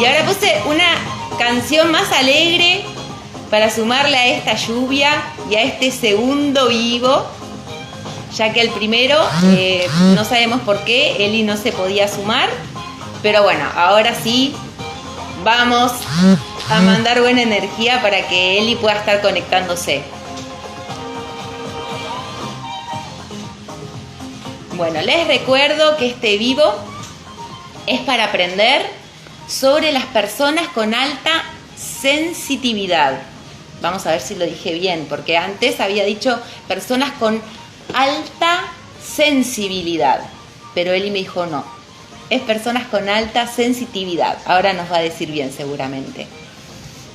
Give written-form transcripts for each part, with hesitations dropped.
Y ahora puse una canción más alegre para sumarle a esta lluvia y a este segundo vivo, ya que el primero no sabemos por qué, Eli no se podía sumar, pero bueno, ahora sí vamos a mandar buena energía para que Eli pueda estar conectándose. Bueno, les recuerdo que este vivo es para aprender sobre las personas con alta sensitividad. Vamos a ver si lo dije bien, porque antes había dicho personas con alta sensibilidad, pero Eli me dijo no, es personas con alta sensitividad. Ahora nos va a decir bien seguramente.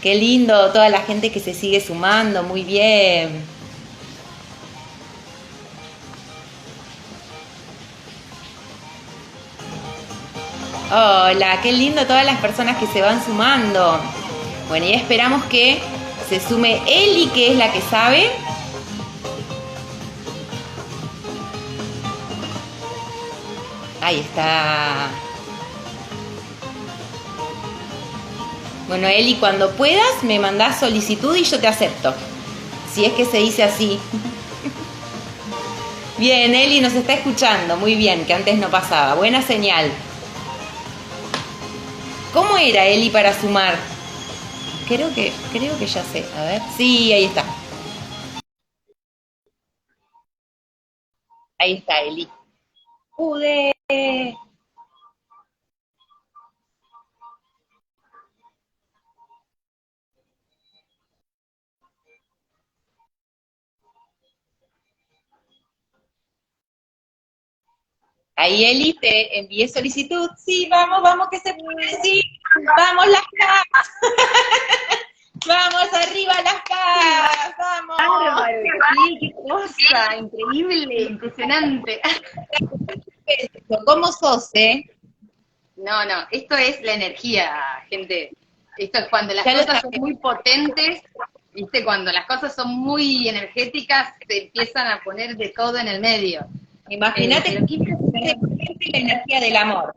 Qué lindo toda la gente que se sigue sumando, muy bien. Hola, qué lindo todas las personas que se van sumando. Bueno, y esperamos que se sume Eli, que es la que sabe. Ahí está. Bueno, Eli, cuando puedas me mandás solicitud y yo te acepto. Si es que se dice así. Bien, Eli nos está escuchando. Muy bien, que antes no pasaba. Buena señal. ¿Cómo era Eli para sumar? Creo que ya sé. A ver. Sí, ahí está. Ahí está Eli. Pude. Ahí Eli te envié solicitud. Sí, vamos que se puede. Sí, vamos las caras. Vamos arriba las caras. Vamos. Bárbaro, sí, qué cosa, increíble, impresionante. ¿Cómo sos, No, esto es la energía, gente. Esto es cuando las Ya lo cosas son sabes. muy potentes, ¿viste? Cuando las cosas son muy energéticas, se empiezan a poner de todo en el medio. Imagínate Pero qué la energía del amor.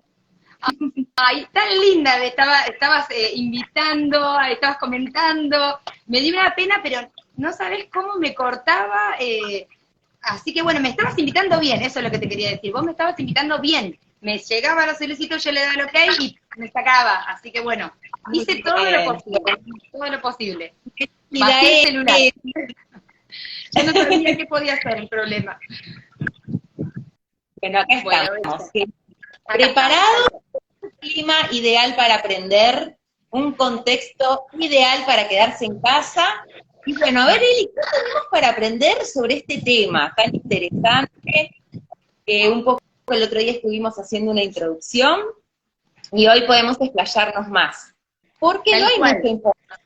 ay, tan linda, estabas invitando, estabas comentando, me dio una pena, pero no sabés cómo me cortaba, así que bueno, me estabas invitando bien, eso es lo que te quería decir, vos me estabas invitando bien, me llegaba la solicitud, yo le daba el ok y me sacaba, así que bueno, hice todo lo posible, Y da bajé el celular, yo no sabía qué podía hacer el problema. Bueno, acá Bueno, estamos. acá Preparado, estamos. clima ideal para aprender, un contexto ideal para quedarse en casa. Y bueno, a ver, Eli, ¿qué tenemos para aprender sobre este tema tan interesante? Un poco el otro día estuvimos haciendo una introducción y hoy podemos explayarnos más. Porque no Tal hay cual. mucha información.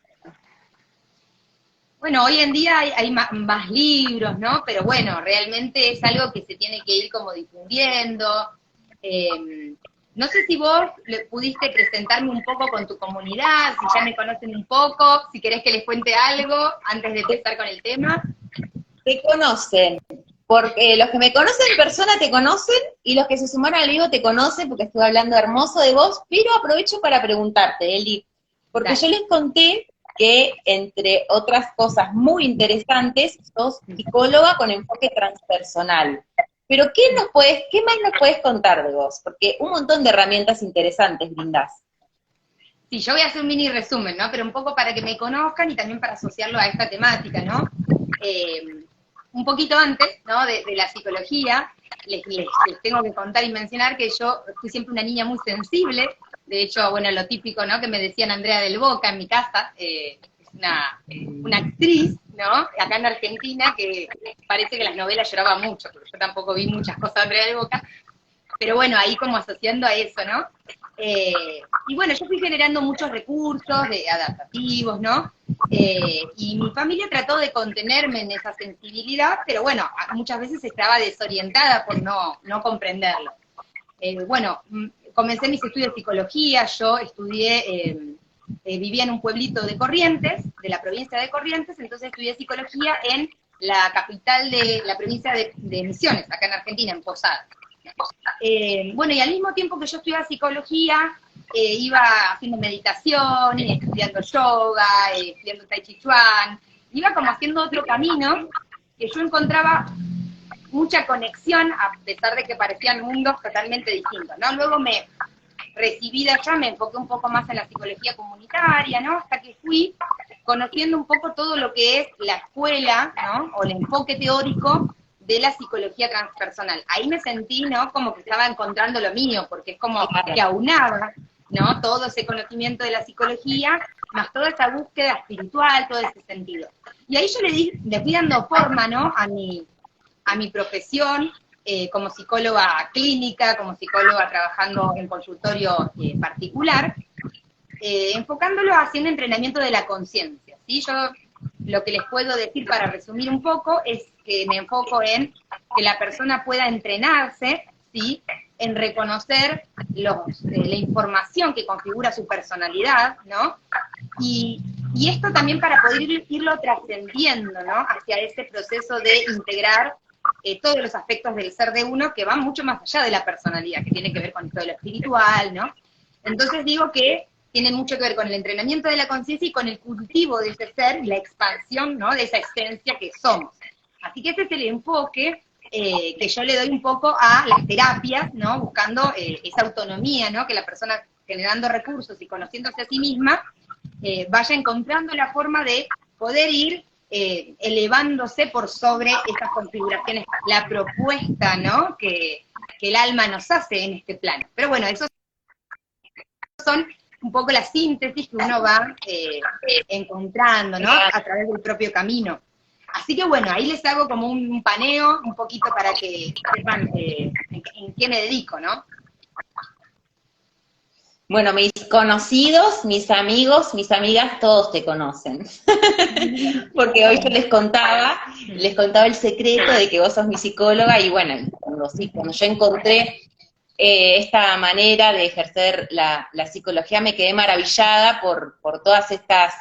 Bueno, hoy en día hay más libros, ¿no? Pero bueno, realmente es algo que se tiene que ir como difundiendo. No sé si vos pudiste presentarme un poco con tu comunidad, si ya me conocen un poco, si querés que les cuente algo antes de empezar con el tema. Te conocen, porque los que me conocen en persona te conocen y los que se sumaron al vivo te conocen porque estuve hablando hermoso de vos, pero aprovecho para preguntarte, Eli, porque Dale. yo les conté que entre otras cosas muy interesantes, sos psicóloga con enfoque transpersonal. Pero qué más nos puedes contar de vos? Porque un montón de herramientas interesantes brindás. Sí, yo voy a hacer un mini resumen, ¿no? Pero un poco para que me conozcan y también para asociarlo a esta temática, ¿no? Un poquito antes, ¿no? De la psicología, les tengo que contar y mencionar que yo fui siempre una niña muy sensible. De hecho, bueno, lo típico, ¿no? Que me decían Andrea del Boca en mi casa, es una actriz, ¿no? Acá en Argentina, que parece que las novelas lloraba mucho, porque yo tampoco vi muchas cosas de Andrea del Boca, pero bueno, ahí como asociando a eso, ¿no? Y bueno, yo fui generando muchos recursos adaptativos, ¿no? Y mi familia trató de contenerme en esa sensibilidad, pero bueno, muchas veces estaba desorientada por no comprenderlo. Bueno, comencé mis estudios de psicología, yo estudié, vivía en un pueblito de Corrientes, de la provincia de Corrientes, entonces estudié psicología en la capital de la provincia de Misiones, acá en Argentina, en Posadas. Bueno, y al mismo tiempo que yo estudiaba psicología, iba haciendo meditación, estudiando yoga, estudiando tai chi chuan, iba como haciendo otro camino que yo encontraba mucha conexión, a pesar de que parecían mundos totalmente distintos, ¿no? Luego me recibí de allá, me enfoqué un poco más en la psicología comunitaria, ¿no? Hasta que fui conociendo un poco todo lo que es la escuela, ¿no? O el enfoque teórico de la psicología transpersonal. Ahí me sentí, ¿no? Como que estaba encontrando lo mío, porque es como que aunaba, ¿no? Todo ese conocimiento de la psicología, más toda esa búsqueda espiritual, todo ese sentido. Y ahí yo le fui dando forma, ¿no? A mi profesión, como psicóloga clínica, como psicóloga trabajando en consultorio particular, enfocándolo hacia un entrenamiento de la conciencia, ¿sí? Yo lo que les puedo decir para resumir un poco es que me enfoco en que la persona pueda entrenarse, ¿sí? En reconocer la información que configura su personalidad, ¿no? Y esto también para poder irlo trascendiendo, ¿no? Hacia ese proceso de integrar todos los aspectos del ser de uno que van mucho más allá de la personalidad, que tiene que ver con todo lo espiritual, ¿no? Entonces digo que tienen mucho que ver con el entrenamiento de la conciencia y con el cultivo de ese ser y la expansión, ¿no? De esa esencia que somos. Así que ese es el enfoque que yo le doy un poco a las terapias, ¿no? Buscando esa autonomía, ¿no? Que la persona, generando recursos y conociéndose a sí misma, vaya encontrando la forma de poder ir elevándose por sobre esas configuraciones, la propuesta, ¿no? Que el alma nos hace en este plano. Pero bueno, esos son un poco la síntesis que uno va encontrando, ¿no? A través del propio camino. Así que bueno, ahí les hago como un paneo, un poquito para que sepan en qué me dedico, ¿no? Bueno, mis conocidos, mis amigos, mis amigas, todos te conocen. Porque hoy yo les contaba el secreto de que vos sos mi psicóloga y bueno, cuando yo encontré esta manera de ejercer la psicología me quedé maravillada por todas estas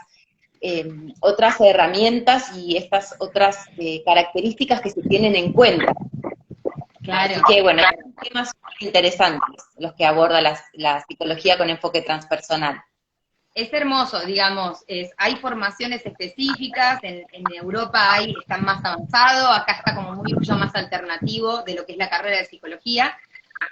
otras herramientas y estas otras características que se tienen en cuenta. Claro. Así que bueno, son temas interesantes los que aborda la psicología con enfoque transpersonal. Es hermoso, digamos, hay formaciones específicas, en Europa están más avanzados, acá está como mucho más alternativo de lo que es la carrera de psicología,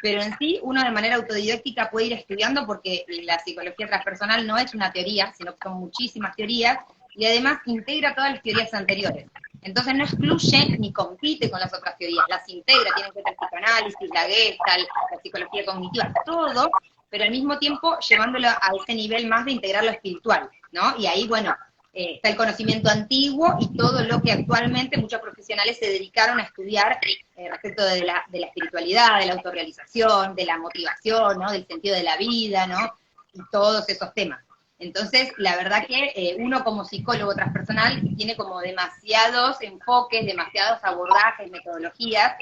pero en sí uno de manera autodidáctica puede ir estudiando porque la psicología transpersonal no es una teoría, sino que son muchísimas teorías, y además integra todas las teorías anteriores. Entonces no excluye ni compite con las otras teorías, las integra, tiene en cuenta el psicoanálisis, la Gestalt, la psicología cognitiva, todo, pero al mismo tiempo llevándolo a ese nivel más de integrar lo espiritual, ¿no? Y ahí, bueno, está el conocimiento antiguo y todo lo que actualmente muchos profesionales se dedicaron a estudiar respecto de la espiritualidad, de la autorrealización, de la motivación, ¿no? Del sentido de la vida, ¿no? Y todos esos temas. Entonces, la verdad que uno como psicólogo transpersonal tiene como demasiados enfoques, demasiados abordajes, metodologías,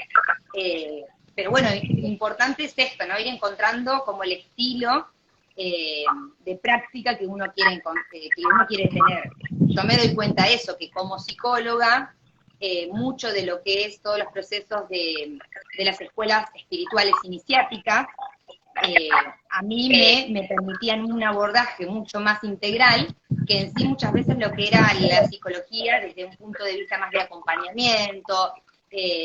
pero bueno, importante es esto, ¿no? Ir encontrando como el estilo de práctica que uno quiere tener. Yo me doy cuenta de eso, que como psicóloga, mucho de lo que es todos los procesos de las escuelas espirituales iniciáticas, a mí me permitían un abordaje mucho más integral, que en sí muchas veces lo que era la psicología desde un punto de vista más de acompañamiento,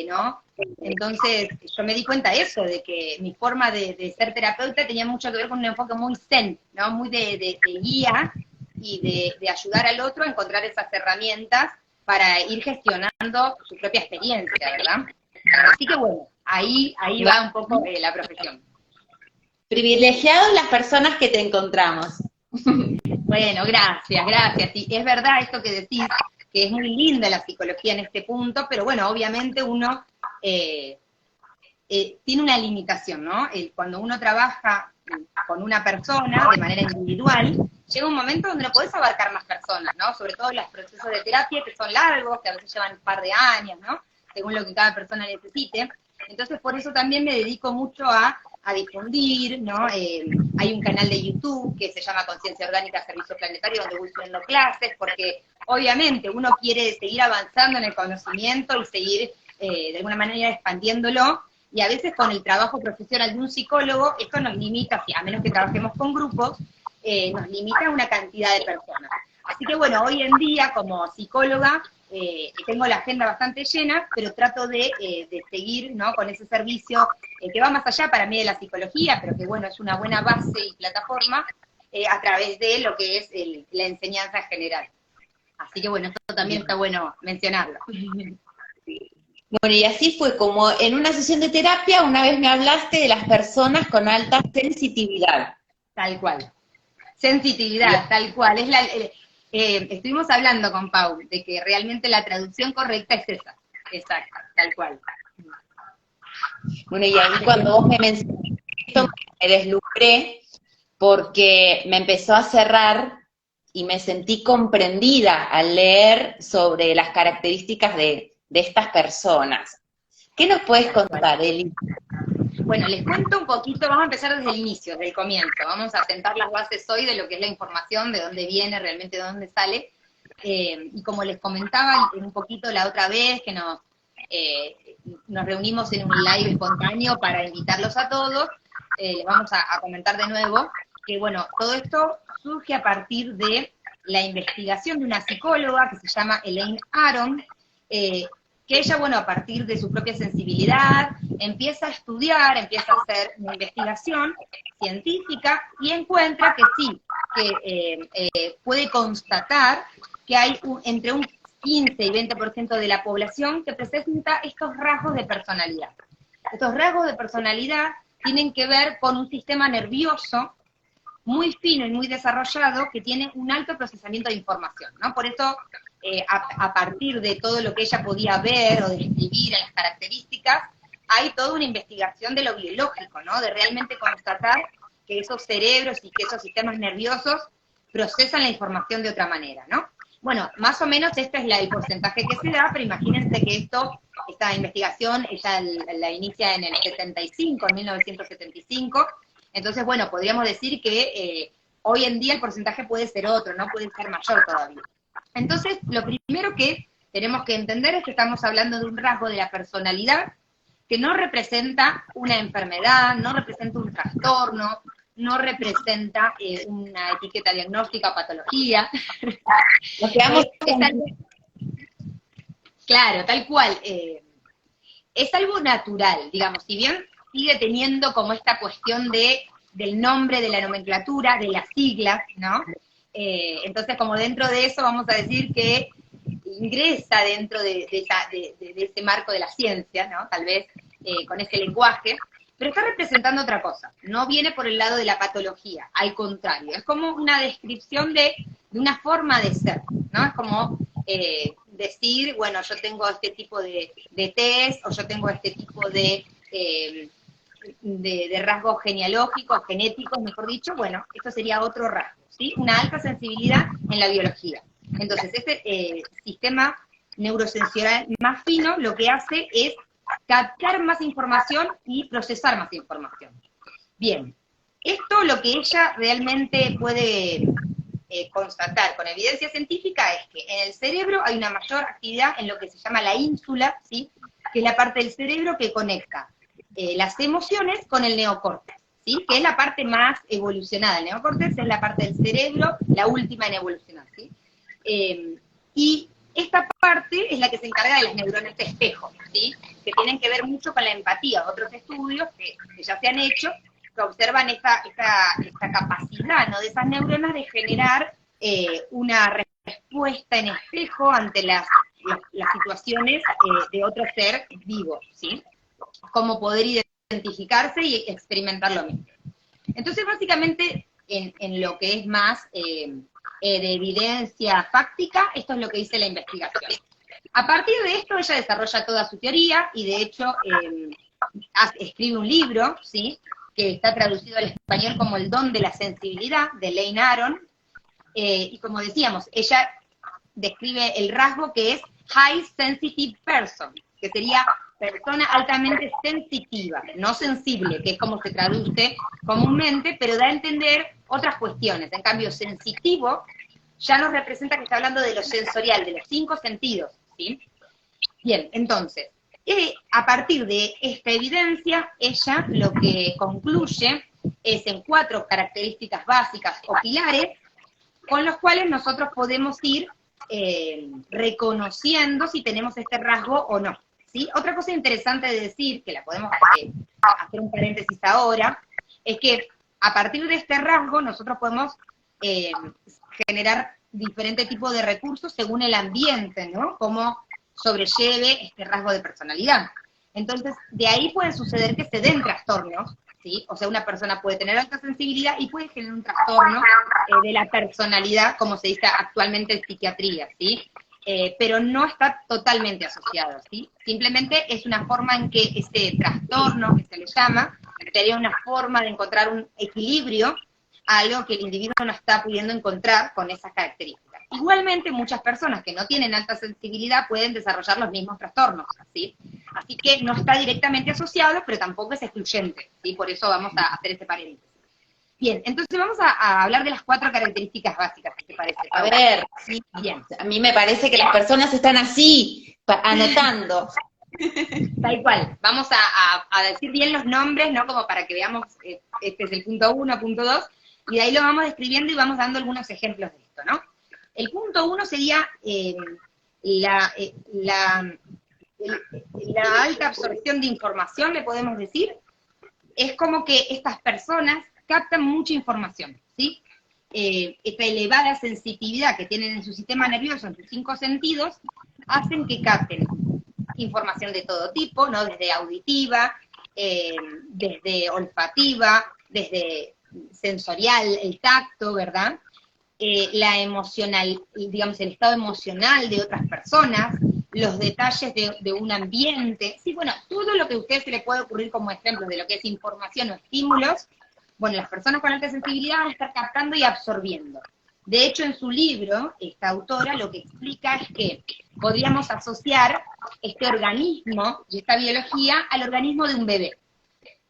¿no? Entonces yo me di cuenta de eso, de que mi forma de ser terapeuta tenía mucho que ver con un enfoque muy zen, ¿no? Muy de guía y de ayudar al otro a encontrar esas herramientas para ir gestionando su propia experiencia, ¿verdad? Así que bueno, ahí va un poco la profesión. Privilegiados las personas que te encontramos. Bueno, gracias. Sí, es verdad esto que decís, que es muy linda la psicología en este punto, pero bueno, obviamente uno tiene una limitación, ¿no? Cuando uno trabaja con una persona de manera individual, llega un momento donde no podés abarcar más personas, ¿no? Sobre todo los procesos de terapia que son largos, que a veces llevan un par de años, ¿no? Según lo que cada persona necesite. Entonces, por eso también me dedico mucho a difundir, ¿no? Hay un canal de YouTube que se llama Conciencia Orgánica Servicio Planetario, donde voy subiendo clases, porque obviamente uno quiere seguir avanzando en el conocimiento y seguir de alguna manera expandiéndolo, Y a veces con el trabajo profesional de un psicólogo, esto nos limita, a menos que trabajemos con grupos, nos limita a una cantidad de personas. Así que bueno, hoy en día como psicóloga tengo la agenda bastante llena, pero trato de seguir, ¿no?, con ese servicio que va más allá para mí de la psicología, pero que bueno, es una buena base y plataforma a través de lo que es la enseñanza en general. Así que bueno, esto también está bueno mencionarlo. Bueno, y así fue como en una sesión de terapia, una vez me hablaste de las personas con alta sensitividad. Tal cual. Sensitividad, tal cual. Estuvimos hablando con Pau de que realmente la traducción correcta es esa. Exacto, tal cual. Bueno, y ahí cuando vos me mencionaste esto, me deslumbré porque me empezó a cerrar y me sentí comprendida al leer sobre las características de estas personas. ¿Qué nos puedes contar, Eli? Bueno, les cuento un poquito, vamos a empezar desde el inicio, desde el comienzo. Vamos a sentar las bases hoy de lo que es la información, de dónde viene, realmente de dónde sale. Y como les comentaba un poquito la otra vez, que nos reunimos en un live espontáneo para invitarlos a todos, les vamos a comentar de nuevo que, bueno, todo esto surge a partir de la investigación de una psicóloga que se llama Elaine Aron, que ella, bueno, a partir de su propia sensibilidad, empieza a estudiar, empieza a hacer una investigación científica y encuentra que sí, que puede constatar que hay entre un 15 y 20% de la población que presenta estos rasgos de personalidad. Estos rasgos de personalidad tienen que ver con un sistema nervioso muy fino y muy desarrollado que tiene un alto procesamiento de información, ¿no? Por eso, a partir de todo lo que ella podía ver o describir en las características, hay toda una investigación de lo biológico, ¿no? De realmente constatar que esos cerebros y que esos sistemas nerviosos procesan la información de otra manera, ¿no? Bueno, más o menos este es el porcentaje que se da, pero imagínense que esta investigación ella la inicia en el 75, en 1975, entonces, bueno, podríamos decir que hoy en día el porcentaje puede ser otro, no puede ser mayor todavía. Entonces, lo primero que tenemos que entender es que estamos hablando de un rasgo de la personalidad que no representa una enfermedad, no representa un trastorno, no representa una etiqueta diagnóstica o patología. Nos quedamos Claro, tal cual. Es algo natural, digamos, si bien sigue teniendo como esta cuestión del nombre, de la nomenclatura, de las siglas, ¿no? Entonces, como dentro de eso vamos a decir que ingresa dentro de ese marco de la ciencia, ¿no? Tal vez con ese lenguaje, pero está representando otra cosa, no viene por el lado de la patología, al contrario, es como una descripción de una forma de ser, ¿no? Es como decir, bueno, yo tengo este tipo de test, o yo tengo este tipo de rasgos genealógicos, genéticos, mejor dicho, bueno, esto sería otro rasgo, ¿sí? Una alta sensibilidad en la biología. Entonces, este sistema neurosensorial más fino lo que hace es captar más información y procesar más información. Bien, esto lo que ella realmente puede constatar con evidencia científica es que en el cerebro hay una mayor actividad en lo que se llama la ínsula, ¿sí? Que es la parte del cerebro que conecta las emociones con el neocórtex, ¿sí? Que es la parte más evolucionada. El neocórtex es la parte del cerebro, la última en evolucionar, ¿sí? Y esta parte es la que se encarga de las neuronas de espejo, ¿sí? Que tienen que ver mucho con la empatía. Otros estudios que ya se han hecho, que observan esta capacidad, ¿no?, de esas neuronas de generar una respuesta en espejo ante las situaciones de otro ser vivo, ¿sí? Como poder identificarse y experimentar lo mismo. Entonces, básicamente, en lo que es más de evidencia fáctica, esto es lo que dice la investigación. A partir de esto, ella desarrolla toda su teoría, y de hecho escribe un libro, ¿sí?, que está traducido al español como El don de la sensibilidad, de Elaine Aron, y como decíamos, ella describe el rasgo que es High Sensitive Person, que sería persona altamente sensitiva, no sensible, que es como se traduce comúnmente, pero da a entender otras cuestiones. En cambio, sensitivo ya nos representa que está hablando de lo sensorial, de los 5 sentidos, ¿sí? Bien, entonces, A partir de esta evidencia, ella lo que concluye es en 4 características básicas o pilares, con los cuales nosotros podemos ir reconociendo si tenemos este rasgo o no, ¿sí? Otra cosa interesante de decir, que la podemos hacer un paréntesis ahora, es que a partir de este rasgo nosotros podemos generar diferentes tipos de recursos según el ambiente, ¿no? Cómo sobrelleve este rasgo de personalidad. Entonces, de ahí puede suceder que se den trastornos, ¿sí? O sea, una persona puede tener alta sensibilidad y puede generar un trastorno de la personalidad, como se dice actualmente en psiquiatría, ¿sí? Pero no está totalmente asociado, ¿sí? Simplemente es una forma en que este trastorno, que se le llama, sería una forma de encontrar un equilibrio a algo que el individuo no está pudiendo encontrar con esas características. Igualmente, muchas personas que no tienen alta sensibilidad pueden desarrollar los mismos trastornos, ¿sí? Así que no está directamente asociado, pero tampoco es excluyente, ¿sí? Por eso vamos a hacer este paréntesis. Bien, entonces vamos a hablar de las 4 características básicas, ¿qué te parece? A ver, sí, bien. A mí me parece que las personas están así, anotando. Tal cual. Vamos a decir bien los nombres, ¿no? Como para que veamos, este es el punto 1, punto 2, y de ahí lo vamos describiendo y vamos dando algunos ejemplos de esto, ¿no? El punto 1 sería la alta absorción de información, le podemos decir. Es como que estas personas captan mucha información, ¿sí? Esta elevada sensitividad que tienen en su sistema nervioso, en sus 5 sentidos, hacen que capten información de todo tipo, ¿no? Desde auditiva, desde olfativa, desde sensorial, el tacto, ¿verdad? La emocional, digamos, el estado emocional de otras personas, los detalles de un ambiente, sí, bueno, todo lo que a usted se le puede ocurrir como ejemplos de lo que es información o estímulos, bueno, las personas con alta sensibilidad van a estar captando y absorbiendo. De hecho, en su libro, esta autora lo que explica es que podríamos asociar este organismo y esta biología al organismo de un bebé.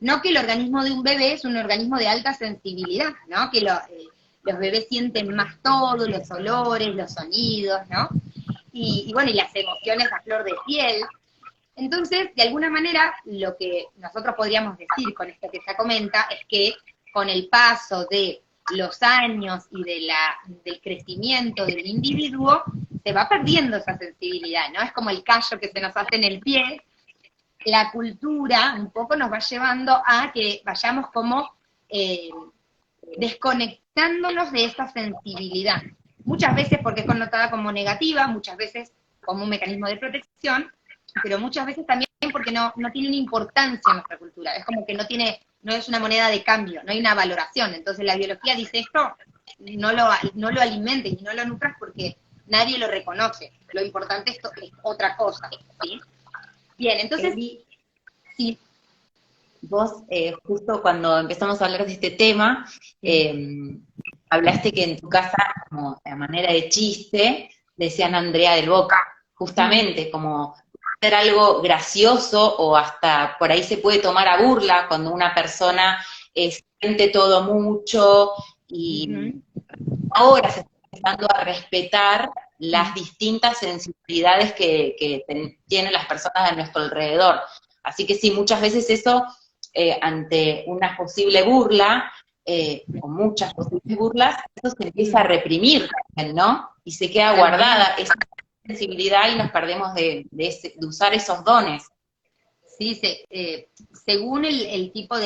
No que el organismo de un bebé es un organismo de alta sensibilidad, ¿no? Que los bebés sienten más todo, los olores, los sonidos, ¿no? Y bueno, y las emociones a flor de piel. Entonces, de alguna manera, lo que nosotros podríamos decir con esto que se comenta es que con el paso de los años y del crecimiento del individuo, se va perdiendo esa sensibilidad, ¿no? Es como el callo que se nos hace en el pie. La cultura un poco nos va llevando a que vayamos como desconectándonos de esta sensibilidad. Muchas veces porque es connotada como negativa, muchas veces como un mecanismo de protección, pero muchas veces también porque no tiene una importancia en nuestra cultura. Es como que no es una moneda de cambio, no hay una valoración. Entonces la biología dice esto, no lo alimentes y no lo nutras porque nadie lo reconoce. Lo importante es otra cosa, ¿sí? Bien, entonces, sí. Vos, justo cuando empezamos a hablar de este tema, hablaste que en tu casa, como a manera de chiste, decían Andrea del Boca, justamente, como hacer algo gracioso o hasta por ahí se puede tomar a burla cuando una persona siente todo mucho y ahora se está empezando a respetar las distintas sensibilidades que tienen las personas de nuestro alrededor. Así que sí, muchas veces eso, ante una posible burla, o muchas posibles burlas, eso se empieza a reprimir también, ¿no? Y se queda guardada esa sensibilidad y nos perdemos de usar esos dones. Sí, según el tipo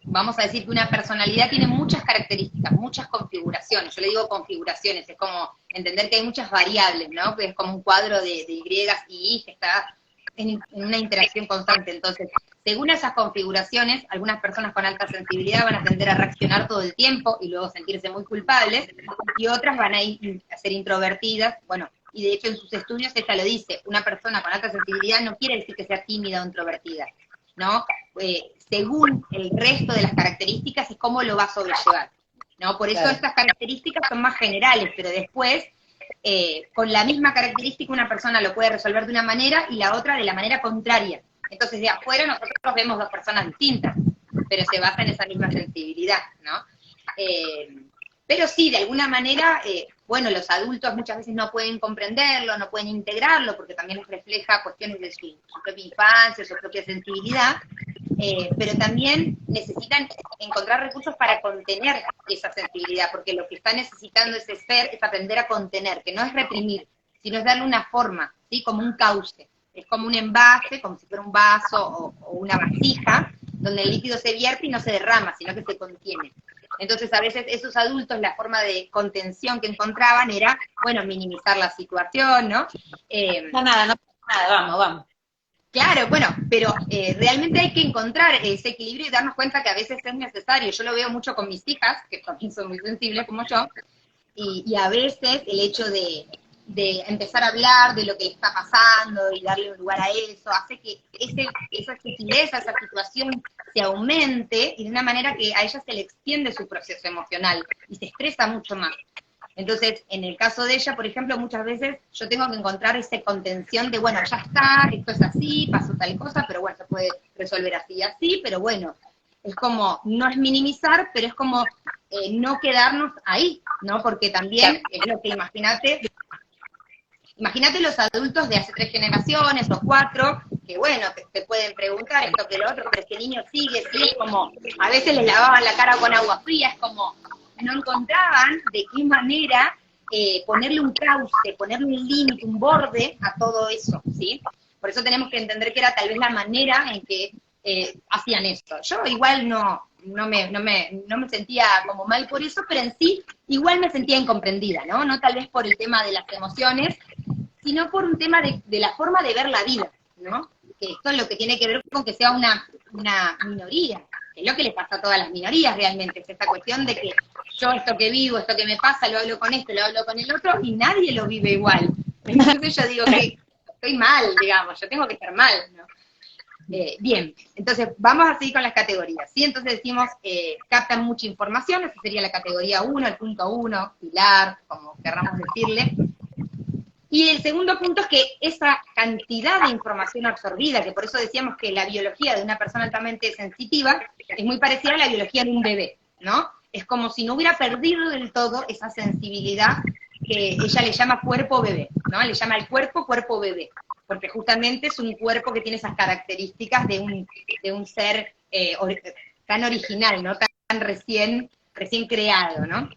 vamos a decir que una personalidad tiene muchas características, muchas configuraciones. Yo le digo configuraciones, es como entender que hay muchas variables, ¿no? Que es como un cuadro de Y y I que está en una interacción constante. Entonces, según esas configuraciones, algunas personas con alta sensibilidad van a tender a reaccionar todo el tiempo y luego sentirse muy culpables, y otras van a ser introvertidas, bueno, y de hecho en sus estudios ella lo dice, una persona con alta sensibilidad no quiere decir que sea tímida o introvertida, ¿no? Según el resto de las características es cómo lo va a sobrellevar, ¿no? Por eso Claro. Estas características son más generales, pero después, con la misma característica una persona lo puede resolver de una manera y la otra de la manera contraria. Entonces de afuera nosotros vemos dos personas distintas, pero se basa en esa misma sensibilidad, ¿no? Pero sí, de alguna manera, bueno, los adultos muchas veces no pueden comprenderlo, no pueden integrarlo, porque también les refleja cuestiones de su propia infancia, su propia sensibilidad, pero también necesitan encontrar recursos para contener esa sensibilidad, porque lo que está necesitando ese ser es aprender a contener, que no es reprimir, sino es darle una forma, ¿sí? Como un cauce. Es como un envase, como si fuera un vaso o una vasija, donde el líquido se vierte y no se derrama, sino que se contiene. Entonces, a veces esos adultos, la forma de contención que encontraban era, bueno, minimizar la situación, ¿no? No, nada, no pasa nada, vamos, vamos. Claro, bueno, pero realmente hay que encontrar ese equilibrio y darnos cuenta que a veces es necesario. Yo lo veo mucho con mis hijas, que también son muy sensibles como yo, y a veces el hecho de empezar a hablar de lo que le está pasando y darle un lugar a eso, hace que esa sutileza, esa situación se aumente y de una manera que a ella se le extiende su proceso emocional y se estresa mucho más. Entonces, en el caso de ella, por ejemplo, muchas veces yo tengo que encontrar esa contención de, bueno, ya está, esto es así, pasó tal cosa, pero bueno, se puede resolver así y así, pero bueno, es como, no es minimizar, pero es como no quedarnos ahí, ¿no? Porque también es lo que imagínate los adultos de hace 3 generaciones o 4, que bueno, que te pueden preguntar esto que lo otro, pero es que el niño sigue, es como, a veces les lavaban la cara con agua fría, es como, no encontraban de qué manera ponerle un cauce, ponerle un límite, un borde a todo eso, ¿sí? Por eso tenemos que entender que era tal vez la manera en que hacían esto. Yo igual no me sentía como mal por eso, pero en sí igual me sentía incomprendida, ¿no? No tal vez por el tema de las emociones, sino por un tema de la forma de ver la vida, ¿no? Que esto es lo que tiene que ver con que sea una minoría, que es lo que le pasa a todas las minorías realmente, es esta cuestión de que yo esto que vivo, esto que me pasa, lo hablo con esto, lo hablo con el otro, y nadie lo vive igual. Entonces yo digo que estoy mal, digamos, yo tengo que estar mal, ¿no? Bien, entonces vamos a seguir con las categorías, ¿sí? Entonces decimos, captan mucha información, esa sería la categoría 1, el punto 1, pilar, como querramos decirle. Y el segundo punto es que esa cantidad de información absorbida, que por eso decíamos que la biología de una persona altamente sensitiva es muy parecida a la biología de un bebé, ¿no? Es como si no hubiera perdido del todo esa sensibilidad que ella le llama cuerpo bebé, ¿no? Le llama el cuerpo bebé, porque justamente es un cuerpo que tiene esas características de un ser tan original, ¿no? Tan recién creado, ¿no?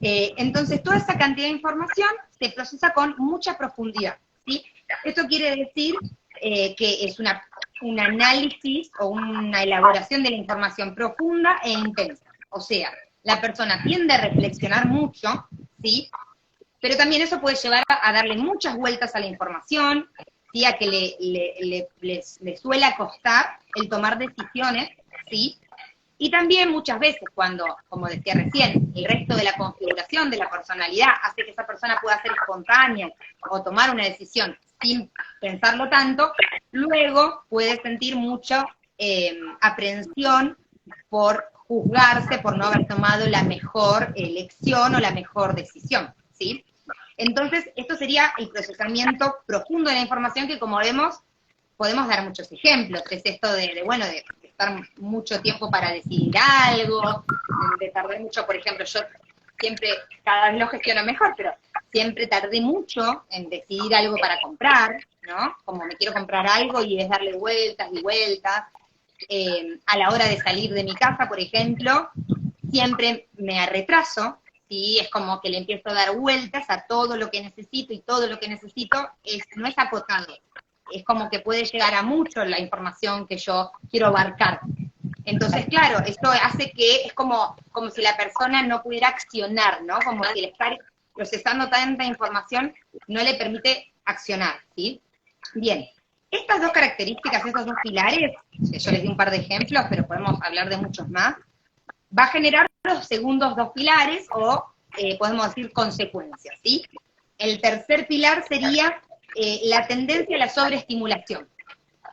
Entonces, toda esa cantidad de información se procesa con mucha profundidad, ¿sí? Esto quiere decir que es un análisis o una elaboración de la información profunda e intensa. O sea, la persona tiende a reflexionar mucho, ¿sí? Pero también eso puede llevar a darle muchas vueltas a la información, ¿sí? A que le suele costar el tomar decisiones, ¿sí? Y también muchas veces cuando, como decía recién, el resto de la configuración de la personalidad hace que esa persona pueda ser espontánea o tomar una decisión sin pensarlo tanto, luego puede sentir mucha aprehensión por juzgarse, por no haber tomado la mejor elección o la mejor decisión, ¿sí? Entonces, esto sería el procesamiento profundo de la información que, como vemos, podemos dar muchos ejemplos. Es esto de estar mucho tiempo para decidir algo, de tardar mucho, por ejemplo, yo siempre, cada vez lo gestiono mejor, pero siempre tardé mucho en decidir algo para comprar, ¿no? Como me quiero comprar algo y es darle vueltas y vueltas. A la hora de salir de mi casa, por ejemplo, siempre me retraso, ¿sí? Es como que le empiezo a dar vueltas a todo lo que necesito, y todo lo que necesito no es acotado. Es como que puede llegar a mucho la información que yo quiero abarcar. Entonces, claro, esto hace que es como si la persona no pudiera accionar, ¿no? Como si el estar procesando tanta información no le permite accionar, ¿sí? Bien, estas dos características, estos dos pilares, que yo les di un par de ejemplos, pero podemos hablar de muchos más, va a generar los segundos dos pilares, o podemos decir consecuencias, ¿sí? El tercer pilar sería la tendencia a la sobreestimulación.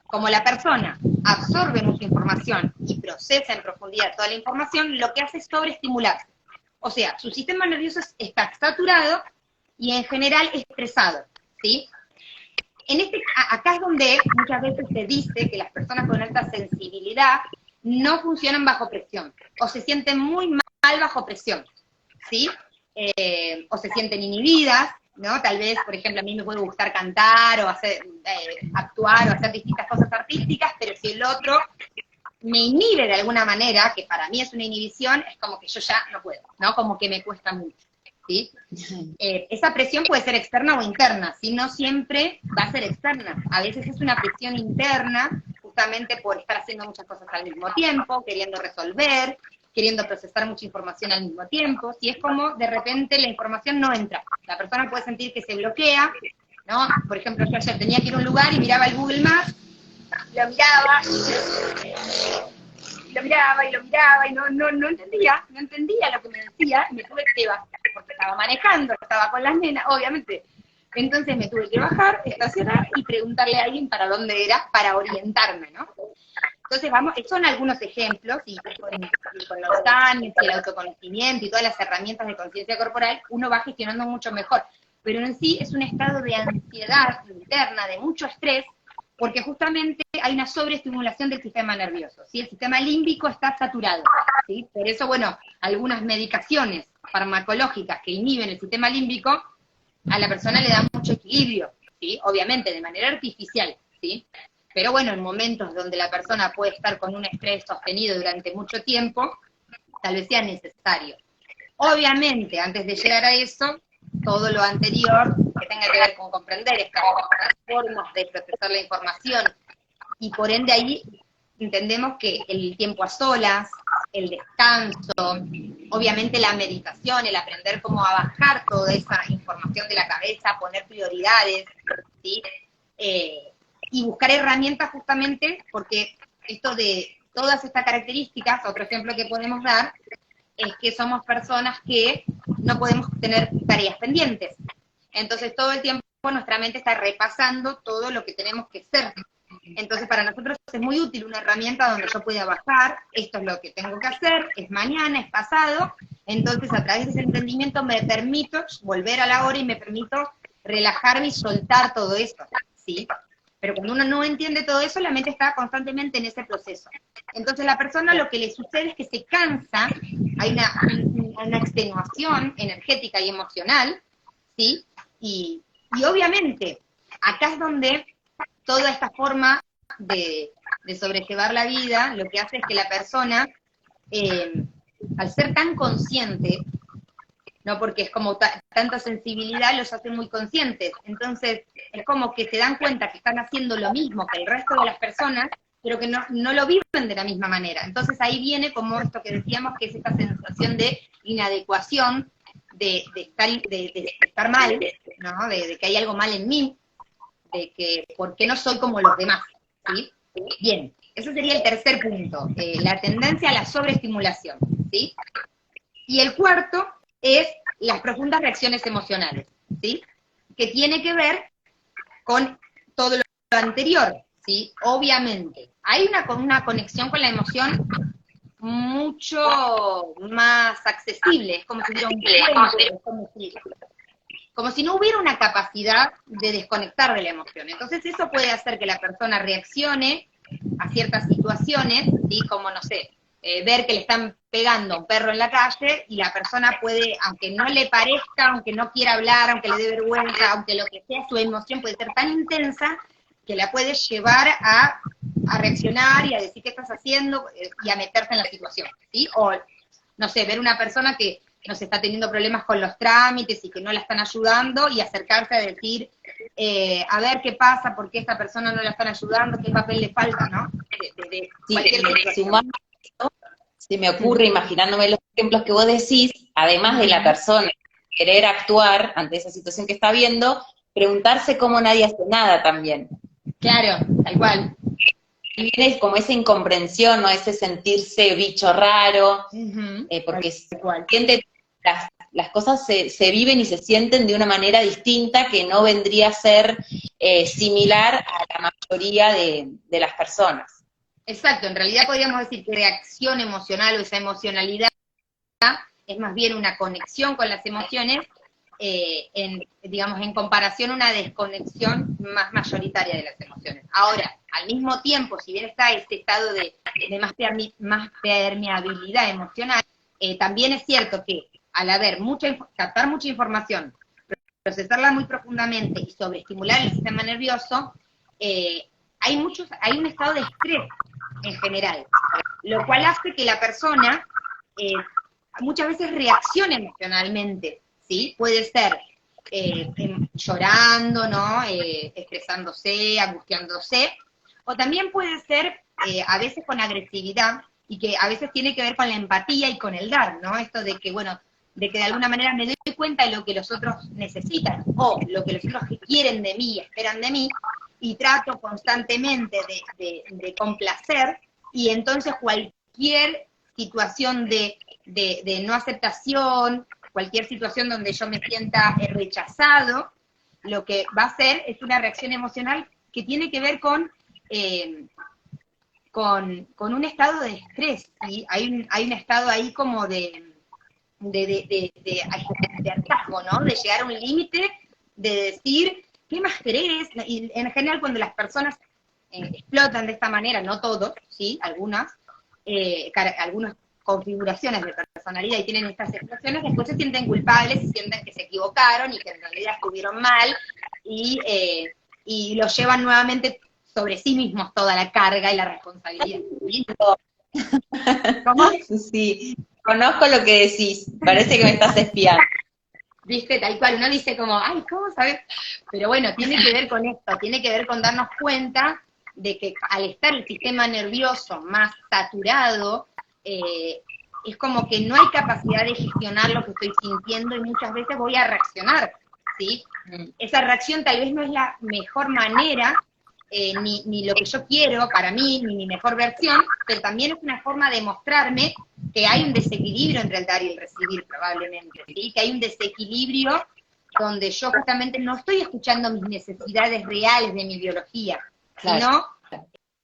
Como la persona absorbe mucha información y procesa en profundidad toda la información, lo que hace es sobreestimularse. O sea, su sistema nervioso está saturado y en general estresado, ¿sí? Acá es donde muchas veces se dice que las personas con alta sensibilidad no funcionan bajo presión, o se sienten muy mal bajo presión. ¿sí? O se sienten inhibidas, ¿no? Tal vez, por ejemplo, a mí me puede gustar cantar o hacer, actuar o hacer distintas cosas artísticas, pero si el otro me inhibe de alguna manera, que para mí es una inhibición, es como que yo ya no puedo, ¿no? Como que me cuesta mucho, ¿sí? Esa presión puede ser externa o interna, ¿sí? No siempre va a ser externa. A veces es una presión interna, justamente por estar haciendo muchas cosas al mismo tiempo, queriendo resolver, queriendo procesar mucha información al mismo tiempo, si es como de repente la información no entra. La persona puede sentir que se bloquea, ¿no? Por ejemplo, yo ayer tenía que ir a un lugar y miraba el Google Maps, lo miraba y no entendía lo que me decía, y me tuve que bajar, porque estaba manejando, estaba con las nenas, obviamente. Entonces me tuve que bajar, estacionar y preguntarle a alguien para dónde era, para orientarme, ¿no? Entonces vamos, son algunos ejemplos, y con los años y el autoconocimiento y todas las herramientas de conciencia corporal, uno va gestionando mucho mejor. Pero en sí es un estado de ansiedad interna, de mucho estrés, porque justamente hay una sobreestimulación del sistema nervioso, ¿sí? El sistema límbico está saturado, ¿sí? Por eso, bueno, algunas medicaciones farmacológicas que inhiben el sistema límbico, a la persona le dan mucho equilibrio, ¿sí? Obviamente, de manera artificial, ¿sí? Pero bueno, en momentos donde la persona puede estar con un estrés sostenido durante mucho tiempo, tal vez sea necesario. Obviamente, antes de llegar a eso, todo lo anterior que tenga que ver con comprender estas formas de procesar la información, y por ende ahí entendemos que el tiempo a solas, el descanso, obviamente la meditación, el aprender cómo a bajar toda esa información de la cabeza, poner prioridades, ¿sí? Y buscar herramientas justamente, porque esto de todas estas características, otro ejemplo que podemos dar, es que somos personas que no podemos tener tareas pendientes. Entonces todo el tiempo nuestra mente está repasando todo lo que tenemos que hacer. Entonces para nosotros es muy útil una herramienta donde yo pueda bajar, esto es lo que tengo que hacer, es mañana, es pasado, entonces a través de ese entendimiento me permito volver a la hora y me permito relajarme y soltar todo esto, ¿sí? Pero cuando uno no entiende todo eso, la mente está constantemente en ese proceso. Entonces la persona lo que le sucede es que se cansa, hay una extenuación energética y emocional, ¿sí? Y obviamente, acá es donde toda esta forma de sobrellevar la vida, lo que hace es que la persona, al ser tan consciente, ¿no? Porque es como tanta sensibilidad los hace muy conscientes. Entonces, es como que se dan cuenta que están haciendo lo mismo que el resto de las personas, pero que no lo viven de la misma manera. Entonces ahí viene como esto que decíamos, que es esta sensación de inadecuación, de estar mal, ¿no? De que hay algo mal en mí, de que por qué no soy como los demás, ¿sí? Bien, ese sería el tercer punto, la tendencia a la sobreestimulación, ¿sí? Y el cuarto es las profundas reacciones emocionales, ¿sí? Que tiene que ver con todo lo anterior, ¿sí? Obviamente. Hay una conexión con la emoción mucho más accesible, es como si hubiera un puente, es como si no hubiera una capacidad de desconectar de la emoción. Entonces eso puede hacer que la persona reaccione a ciertas situaciones, ¿sí? Como, no sé, ver que le están pegando a un perro en la calle, y la persona puede, aunque no le parezca, aunque no quiera hablar, aunque le dé vergüenza, aunque lo que sea, su emoción puede ser tan intensa que la puede llevar a reaccionar y a decir qué estás haciendo, y a meterse en la situación, ¿sí? O, no sé, ver una persona que no se está teniendo problemas con los trámites y que no la están ayudando, y acercarse a decir, a ver qué pasa, por qué esta persona no la están ayudando, qué papel le falta, ¿no? Sumando, se me ocurre, imaginándome los ejemplos que vos decís, además de la persona querer actuar ante esa situación que está viendo, preguntarse cómo nadie hace nada también. Claro, tal cual. Y viene como esa incomprensión, ¿no? Ese sentirse bicho raro, porque las cosas se viven y se sienten de una manera distinta, que no vendría a ser similar a la mayoría de las personas. Exacto, en realidad podríamos decir que reacción emocional o esa emocionalidad es más bien una conexión con las emociones, digamos, en comparación a una desconexión más mayoritaria de las emociones. Ahora, al mismo tiempo, si bien está este estado de más permeabilidad emocional, también es cierto que al haber captar mucha información, procesarla muy profundamente y sobreestimular el sistema nervioso, hay un estado de estrés en general, lo cual hace que la persona muchas veces reaccione emocionalmente, ¿sí? Puede ser llorando, ¿no? Estresándose, angustiándose, o también puede ser a veces con agresividad, y que a veces tiene que ver con la empatía y con el dar, ¿no? Esto de que, bueno, de que de alguna manera me doy cuenta de lo que los otros necesitan, o lo que los otros quieren de mí, esperan de mí, y trato constantemente de complacer, y entonces cualquier situación de no aceptación, cualquier situación donde yo me sienta rechazado, lo que va a hacer es una reacción emocional que tiene que ver con un estado de estrés, ¿sí? Hay un estado ahí como de hartazgo, ¿no? De llegar a un límite, de decir, ¿qué más querés? Y en general cuando las personas explotan de esta manera, no todos, ¿sí? Algunas configuraciones de personalidad y tienen estas explosiones, después se sienten culpables y sienten que se equivocaron y que en realidad estuvieron mal y lo llevan nuevamente sobre sí mismos toda la carga y la responsabilidad. ¿Cómo? Sí, conozco lo que decís, parece que me estás espiando. ¿Viste? Tal cual, uno dice como, ay, ¿cómo sabes? Pero bueno, tiene que ver con esto, tiene que ver con darnos cuenta de que al estar el sistema nervioso más saturado, es como que no hay capacidad de gestionar lo que estoy sintiendo y muchas veces voy a reaccionar, ¿sí? Esa reacción tal vez no es la mejor manera, ni lo que yo quiero para mí, ni mi mejor versión, pero también es una forma de mostrarme que hay un desequilibrio entre el dar y el recibir, probablemente, ¿sí? Que hay un desequilibrio donde yo justamente no estoy escuchando mis necesidades reales de mi biología, sino,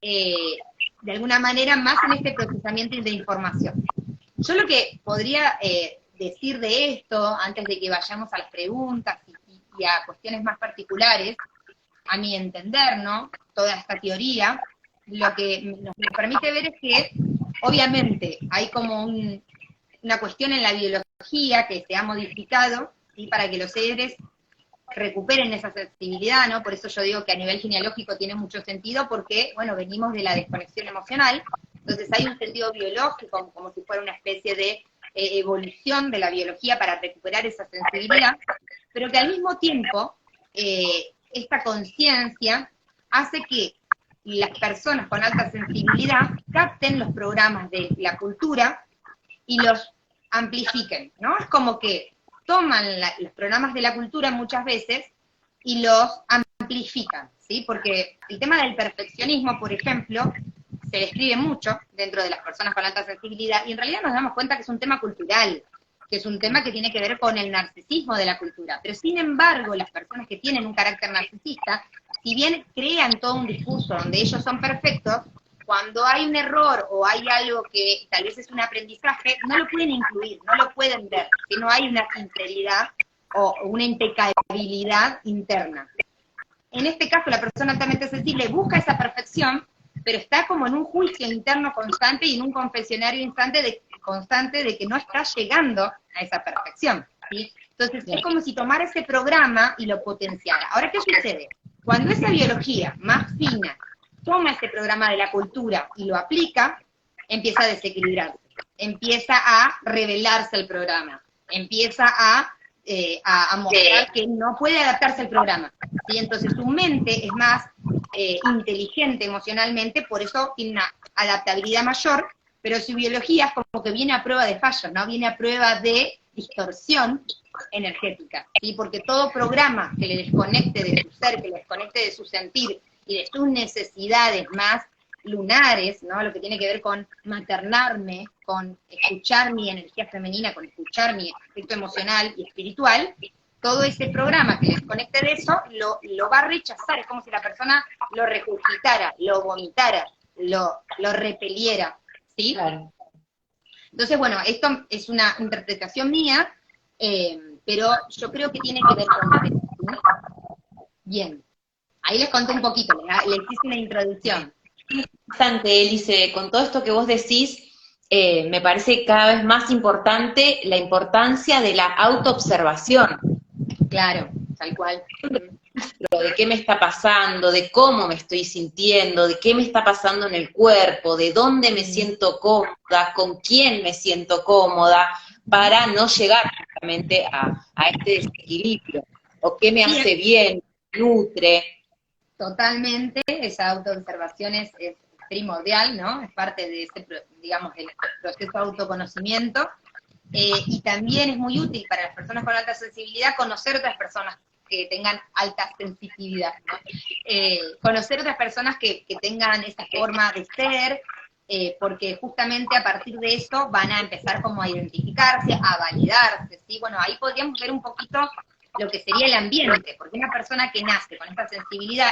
de alguna manera, más en este procesamiento de información. Yo lo que podría decir de esto, antes de que vayamos a las preguntas y a cuestiones más particulares, a mi entender, ¿no? Toda esta teoría, lo que nos permite ver es que, obviamente, hay como una cuestión en la biología que se ha modificado, ¿sí? Para que los seres recuperen esa sensibilidad, ¿no? Por eso yo digo que a nivel genealógico tiene mucho sentido, porque, bueno, venimos de la desconexión emocional, entonces hay un sentido biológico, como si fuera una especie de evolución de la biología para recuperar esa sensibilidad, pero que al mismo tiempo, esta conciencia hace que las personas con alta sensibilidad capten los programas de la cultura y los amplifiquen, ¿no? Es como que toman los programas de la cultura muchas veces y los amplifican, ¿sí? Porque el tema del perfeccionismo, por ejemplo, se describe mucho dentro de las personas con alta sensibilidad y en realidad nos damos cuenta que es un tema cultural, que es un tema que tiene que ver con el narcisismo de la cultura. Pero sin embargo, las personas que tienen un carácter narcisista, si bien crean todo un discurso donde ellos son perfectos, cuando hay un error o hay algo que tal vez es un aprendizaje, no lo pueden incluir, no lo pueden ver, que no hay una sinceridad o una impecabilidad interna. En este caso, la persona altamente sensible busca esa perfección, pero está como en un juicio interno constante y en un confesionario constante de que no está llegando a esa perfección, ¿sí? Entonces, es como si tomara ese programa y lo potenciara. Ahora, ¿qué sucede? Cuando esa biología más fina toma ese programa de la cultura y lo aplica, empieza a desequilibrarse, empieza a revelarse el programa, empieza a mostrar que no puede adaptarse al programa, ¿sí? Entonces su mente es más inteligente emocionalmente, por eso tiene una adaptabilidad mayor, pero su biología es como que viene a prueba de fallos, ¿no? Viene a prueba de distorsión energética, ¿sí? Porque todo programa que le desconecte de su ser, que le desconecte de su sentir y de sus necesidades más lunares, ¿no? Lo que tiene que ver con maternarme, con escuchar mi energía femenina, con escuchar mi aspecto emocional y espiritual, todo ese programa que le desconecte de eso, lo va a rechazar, es como si la persona lo regurgitara, lo vomitara, lo repeliera, ¿sí? Claro. Entonces, bueno, esto es una interpretación mía, pero yo creo que tiene que ver con esto, ¿sí? Bien, ahí les conté un poquito, les hice una introducción. Bastante, Elise, con todo esto que vos decís, me parece cada vez más importante la importancia de la autoobservación, Claro, tal cual. de qué me está pasando, de cómo me estoy sintiendo, de qué me está pasando en el cuerpo, de dónde me siento cómoda, con quién me siento cómoda, para no llegar justamente a este desequilibrio, o qué me Sí, hace bien, nutre. totalmente, esa autoobservación es primordial, ¿no? Es parte de ese, digamos, el proceso de autoconocimiento. Y también es muy útil para las personas con alta sensibilidad conocer otras personas que tengan alta sensitividad, ¿no? Conocer otras personas que tengan esa forma de ser, porque justamente a partir de eso van a empezar como a identificarse, a validarse, ¿sí? Bueno, ahí podríamos ver un poquito lo que sería el ambiente, porque una persona que nace con esta sensibilidad,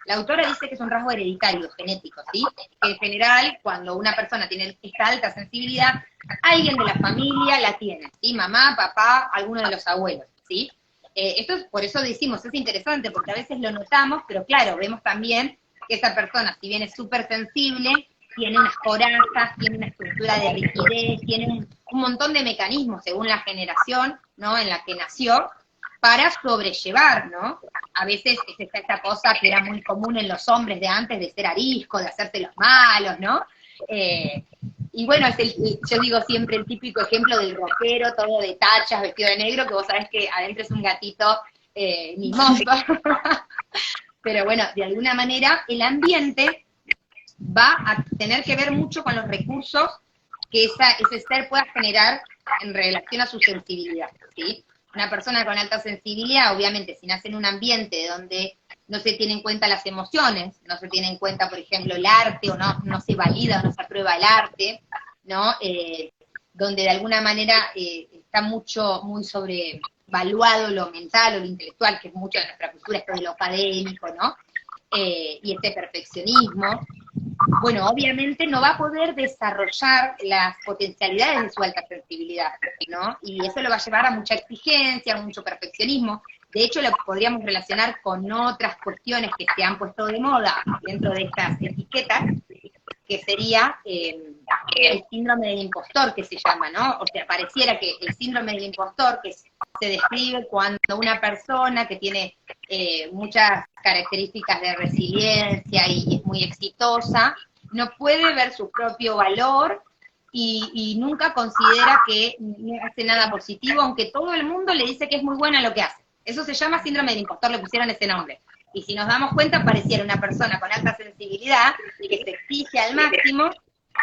la autora dice que es un rasgo hereditario, genético, ¿sí? Que en general, cuando una persona tiene esta alta sensibilidad, alguien de la familia la tiene, ¿sí? Mamá, papá, alguno de los abuelos, ¿sí? Esto es, por eso decimos, es interesante, porque a veces lo notamos, pero claro, vemos también que esa persona, si bien es súper sensible, tiene unas corazas, tiene una estructura de rigidez, tiene un montón de mecanismos según la generación, ¿no? En la que nació, para sobrellevar, ¿no? A veces es esta cosa que era muy común en los hombres de antes, de ser arisco, de hacerse los malos, ¿no? Y bueno, yo digo siempre el típico ejemplo del rockero, todo de tachas, vestido de negro, que vos sabés que adentro es un gatito mimoso. Pero bueno, de alguna manera el ambiente va a tener que ver mucho con los recursos que ese ser pueda generar en relación a su sensibilidad, ¿sí? Una persona con alta sensibilidad, obviamente, si nace en un ambiente donde no se tienen en cuenta las emociones, no se tiene en cuenta, por ejemplo, el arte, o no se valida o no se aprueba el arte, ¿no? Donde de alguna manera está muy sobrevaluado lo mental o lo intelectual, que es mucho de nuestra cultura, esto de lo académico, ¿no? Y este perfeccionismo, bueno, obviamente no va a poder desarrollar las potencialidades de su alta sensibilidad, ¿no? Y eso lo va a llevar a mucha exigencia, a mucho perfeccionismo. De hecho, lo podríamos relacionar con otras cuestiones que se han puesto de moda dentro de estas etiquetas, que sería el síndrome del impostor, que se llama, ¿no? O sea, pareciera que el síndrome del impostor, que se describe cuando una persona que tiene muchas características de resiliencia y es muy exitosa, no puede ver su propio valor y nunca considera que no hace nada positivo, aunque todo el mundo le dice que es muy buena lo que hace. Eso se llama síndrome del impostor, le pusieron ese nombre. Y si nos damos cuenta, pareciera una persona con alta sensibilidad que se exige al máximo,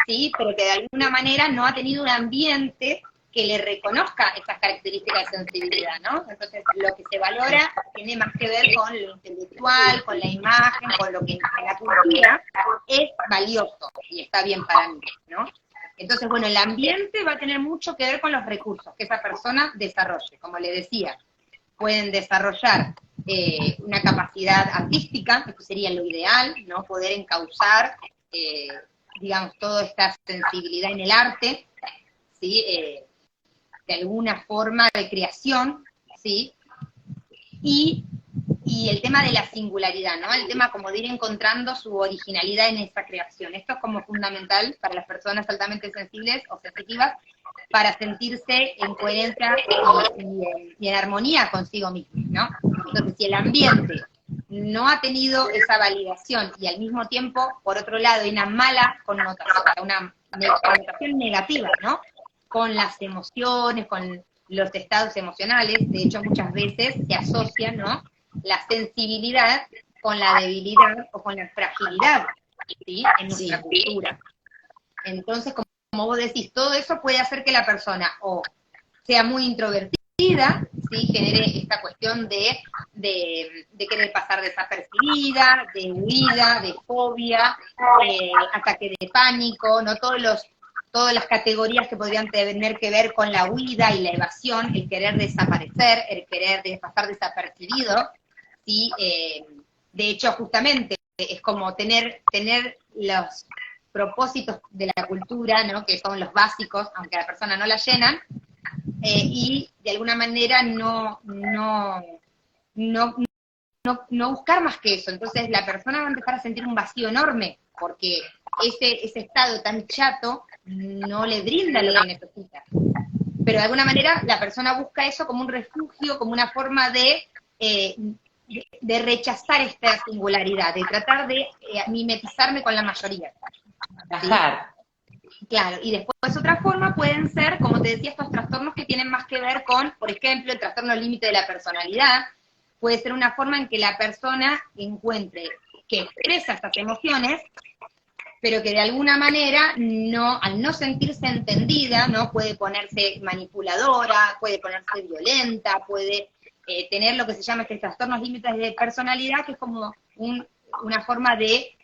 ¿sí? Pero que de alguna manera no ha tenido un ambiente que le reconozca esas características de sensibilidad, ¿no? Entonces, lo que se valora tiene más que ver con lo intelectual, con la imagen, con lo que en la cultura es valioso y está bien para mí, ¿no? Entonces, bueno, el ambiente va a tener mucho que ver con los recursos que esa persona desarrolle. Como le decía, pueden desarrollar una capacidad artística, esto sería lo ideal, ¿no? Poder encauzar, digamos, toda esta sensibilidad en el arte, ¿sí? De alguna forma de creación, ¿sí? Y el tema de la singularidad, ¿no? El tema como de ir encontrando su originalidad en esa creación. Esto es como fundamental para las personas altamente sensibles o sensitivas para sentirse en coherencia y en armonía consigo mismo, ¿no? Entonces, si el ambiente no ha tenido esa validación y al mismo tiempo, por otro lado, hay una mala connotación, una connotación negativa, ¿no? Con las emociones, con los estados emocionales, de hecho muchas veces se asocian, ¿no? La sensibilidad con la debilidad o con la fragilidad, ¿sí? En nuestra cultura. Entonces, como vos decís, todo eso puede hacer que la persona o sea muy introvertida, ¿sí? Genere esta cuestión de querer pasar desapercibida, de huida, de fobia, ataque de pánico, ¿no? Todas las categorías que podrían tener que ver con la huida y la evasión, el querer desaparecer, el querer pasar desapercibido, ¿sí? De hecho, justamente, es como tener los propósitos de la cultura, ¿no? Que son los básicos, aunque a la persona no la llenan, y de alguna manera no buscar más que eso. Entonces la persona va a empezar a sentir un vacío enorme, porque ese estado tan chato no le brinda lo que necesita. Pero de alguna manera la persona busca eso como un refugio, como una forma de rechazar esta singularidad, de tratar de mimetizarme con la mayoría. Encajar. Claro, y después otra forma pueden ser, como te decía, estos trastornos que tienen más que ver con, por ejemplo, el trastorno límite de la personalidad. Puede ser una forma en que la persona encuentre que expresa estas emociones, pero que de alguna manera, al no sentirse entendida, ¿no? Puede ponerse manipuladora, puede ponerse violenta, puede tener lo que se llama trastornos límites de personalidad, que es como una forma de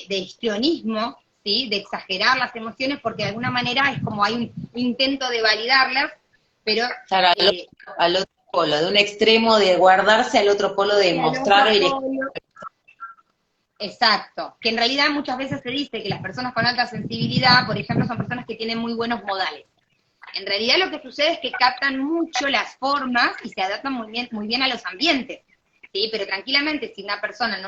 histrionismo, ¿sí? De exagerar las emociones, porque de alguna manera es como hay un intento de validarlas, pero... Claro, al otro polo, de un extremo de guardarse al otro polo de mostrar Exacto, que en realidad muchas veces se dice que las personas con alta sensibilidad, por ejemplo, son personas que tienen muy buenos modales. En realidad lo que sucede es que captan mucho las formas y se adaptan muy bien a los ambientes, ¿sí? Pero tranquilamente, si una persona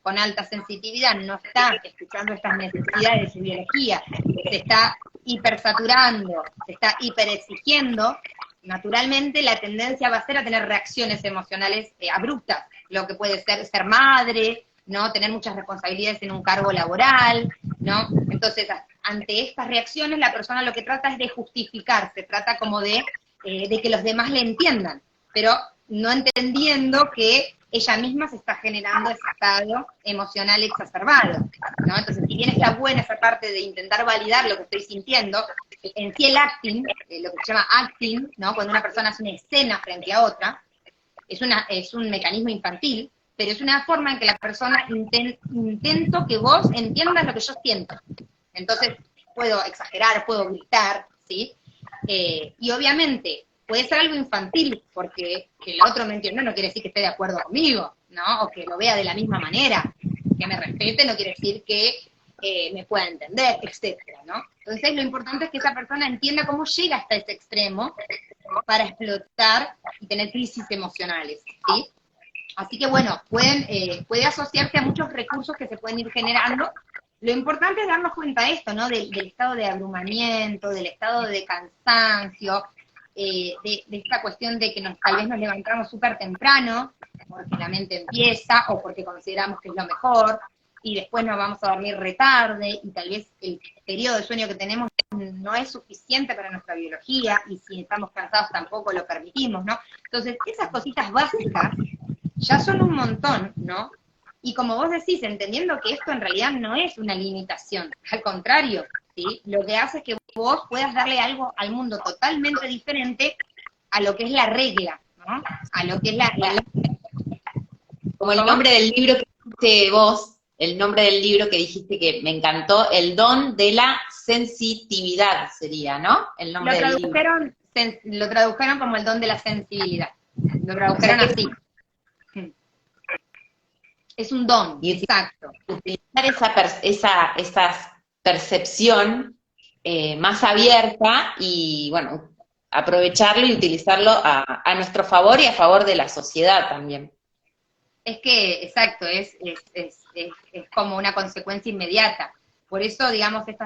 con alta sensitividad no está escuchando estas necesidades de su biología, se está hipersaturando, se está hiperexigiendo, naturalmente la tendencia va a ser a tener reacciones emocionales abruptas, lo que puede ser madre, ¿no? Tener muchas responsabilidades en un cargo laboral, ¿no? Entonces, ante estas reacciones, la persona lo que trata es de justificarse, trata como de que los demás le entiendan, pero no entendiendo que ella misma se está generando ese estado emocional exacerbado, ¿no? Entonces, si bien está buena esa parte de intentar validar lo que estoy sintiendo, en sí el acting, lo que se llama acting, ¿no? Cuando una persona hace una escena frente a otra, es un mecanismo infantil, pero es una forma en que la persona intento que vos entiendas lo que yo siento. Entonces, puedo exagerar, puedo gritar, ¿sí? Y obviamente, puede ser algo infantil, porque que el otro me entienda no quiere decir que esté de acuerdo conmigo, ¿no? O que lo vea de la misma manera. Que me respete no quiere decir que me pueda entender, etcétera, ¿no? Entonces, lo importante es que esa persona entienda cómo llega hasta ese extremo para explotar y tener crisis emocionales, ¿sí? Así que bueno, puede asociarse a muchos recursos que se pueden ir generando. Lo importante es darnos cuenta de esto, ¿no? Del estado de abrumamiento, del estado de cansancio, de esta cuestión de que tal vez nos levantamos súper temprano, porque la mente empieza, o porque consideramos que es lo mejor, y después nos vamos a dormir retarde, y tal vez el periodo de sueño que tenemos no es suficiente para nuestra biología, y si estamos cansados tampoco lo permitimos, ¿no? Entonces, esas cositas básicas ya son un montón, ¿no? Y como vos decís, entendiendo que esto en realidad no es una limitación, al contrario, ¿sí? Lo que hace es que vos puedas darle algo al mundo totalmente diferente a lo que es la regla, ¿no? A lo que es como el nombre del libro que dijiste vos, el nombre del libro que dijiste que me encantó, El don de la sensitividad sería, ¿no? El nombre del libro. Lo tradujeron como el don de la sensibilidad. Lo tradujeron así. Es un don, Y exacto. utilizar esa percepción más abierta y, bueno, aprovecharlo y utilizarlo a nuestro favor y a favor de la sociedad también. Es que, exacto, es como una consecuencia inmediata. Por eso, digamos, este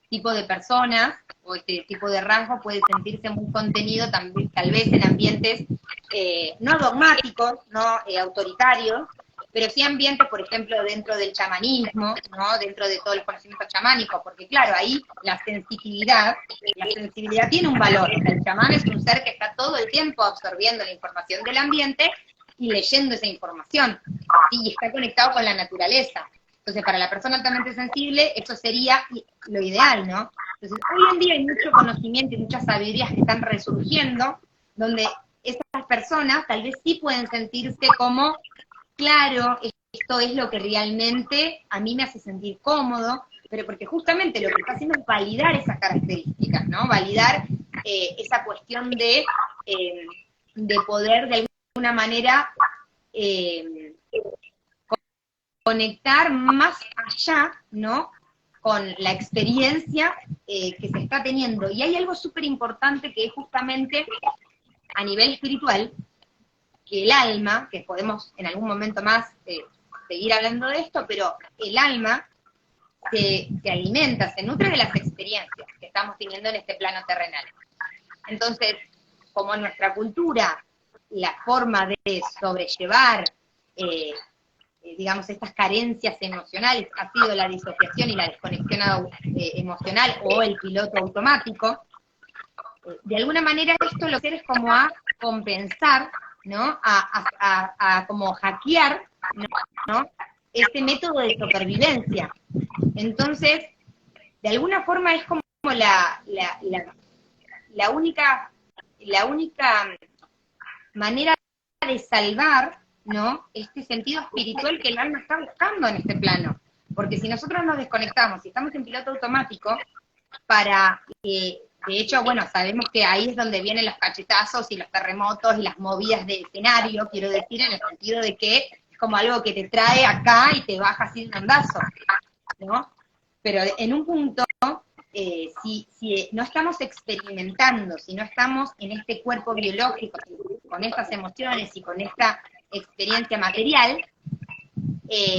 tipo de personas o este tipo de rasgo puede sentirse muy contenido también, tal vez en ambientes no dogmáticos, no autoritarios, pero sí ambientes, por ejemplo, dentro del chamanismo, ¿no? Dentro de todos los conocimientos chamánicos, porque claro, ahí la sensibilidad tiene un valor. El chamán es un ser que está todo el tiempo absorbiendo la información del ambiente y leyendo esa información, ¿sí? Y está conectado con la naturaleza. Entonces, para la persona altamente sensible, eso sería lo ideal, ¿no? Entonces, hoy en día hay mucho conocimiento y muchas sabidurías que están resurgiendo, donde esas personas tal vez sí pueden sentirse como, claro, esto es lo que realmente a mí me hace sentir cómodo, pero porque justamente lo que está haciendo es validar esas características, ¿no? Validar esa cuestión de poder de alguna manera conectar más allá, ¿no? Con la experiencia que se está teniendo. Y hay algo súper importante que es justamente a nivel espiritual, que el alma, que podemos en algún momento más seguir hablando de esto, pero el alma se alimenta, se nutre de las experiencias que estamos teniendo en este plano terrenal. Entonces, como en nuestra cultura, la forma de sobrellevar, digamos, estas carencias emocionales ha sido la disociación y la desconexión emocional o el piloto automático, de alguna manera esto lo que hace es como a compensar, ¿no? A como hackear, ¿no? Este método de supervivencia. Entonces, de alguna forma es como la única manera de salvar, ¿no? Este sentido espiritual que el alma está buscando en este plano. Porque si nosotros nos desconectamos y estamos en piloto automático, de hecho, bueno, sabemos que ahí es donde vienen los cachetazos y los terremotos y las movidas de escenario, quiero decir, en el sentido de que es como algo que te trae acá y te baja así de un andazo, ¿no? Pero en un punto, si no estamos experimentando, si no estamos en este cuerpo biológico, con estas emociones y con esta experiencia material,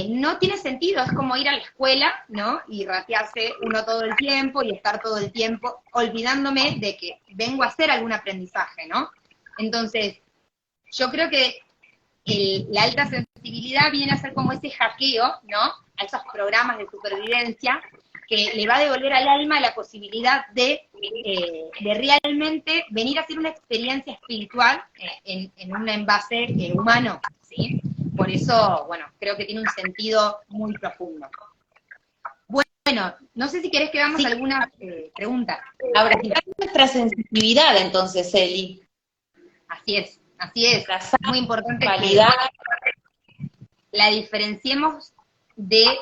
no tiene sentido, es como ir a la escuela, ¿no? Y ratearse uno todo el tiempo y estar todo el tiempo olvidándome de que vengo a hacer algún aprendizaje, ¿no? Entonces, yo creo que la alta sensibilidad viene a ser como ese hackeo, ¿no? A esos programas de supervivencia que le va a devolver al alma la posibilidad de realmente venir a hacer una experiencia espiritual en un envase humano, ¿sí? Por eso, bueno, creo que tiene un sentido muy profundo. Bueno, no sé si querés que hagamos algunas preguntas. Ahora, nuestra sensibilidad entonces, Eli. Así es. Es muy importante calidad, que la diferenciemos de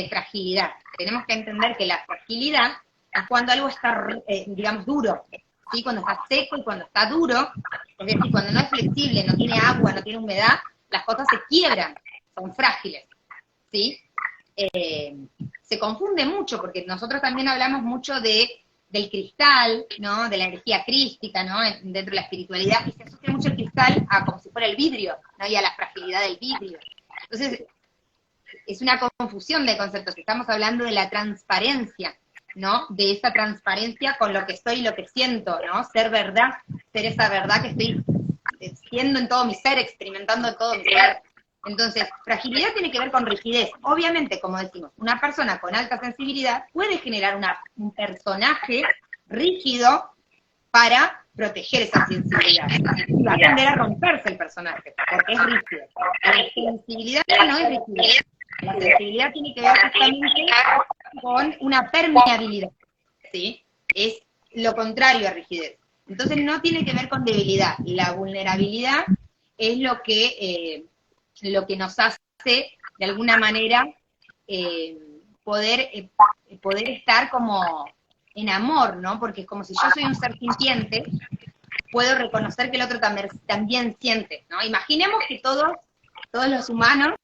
fragilidad. Tenemos que entender que la fragilidad es cuando algo está, digamos, duro, ¿sí? Cuando está seco y cuando está duro, es decir, cuando no es flexible, no tiene agua, no tiene humedad, las cosas se quiebran, son frágiles, ¿sí? Se confunde mucho, porque nosotros también hablamos mucho del cristal, ¿no? De la energía crística, ¿no? Dentro de la espiritualidad, y se asocia mucho el cristal a como si fuera el vidrio, ¿no? Y a la fragilidad del vidrio. Entonces, es una confusión de conceptos. Estamos hablando de la transparencia, ¿no? De esa transparencia con lo que soy y lo que siento, ¿no? Ser verdad, ser esa verdad que estoy siendo en todo mi ser, experimentando en todo mi ser. Entonces, fragilidad tiene que ver con rigidez. Obviamente, como decimos, una persona con alta sensibilidad puede generar un personaje rígido para proteger esa sensibilidad. Y va a tender a romperse el personaje, porque es rígido. La sensibilidad no es rigidez. La sensibilidad tiene que ver justamente con una permeabilidad, ¿sí? Es lo contrario a rigidez. Entonces no tiene que ver con debilidad. La vulnerabilidad es lo que nos hace, de alguna manera, poder estar como en amor, ¿no? Porque es como si yo soy un ser sintiente, puedo reconocer que el otro también siente, ¿no? Imaginemos que todos los humanos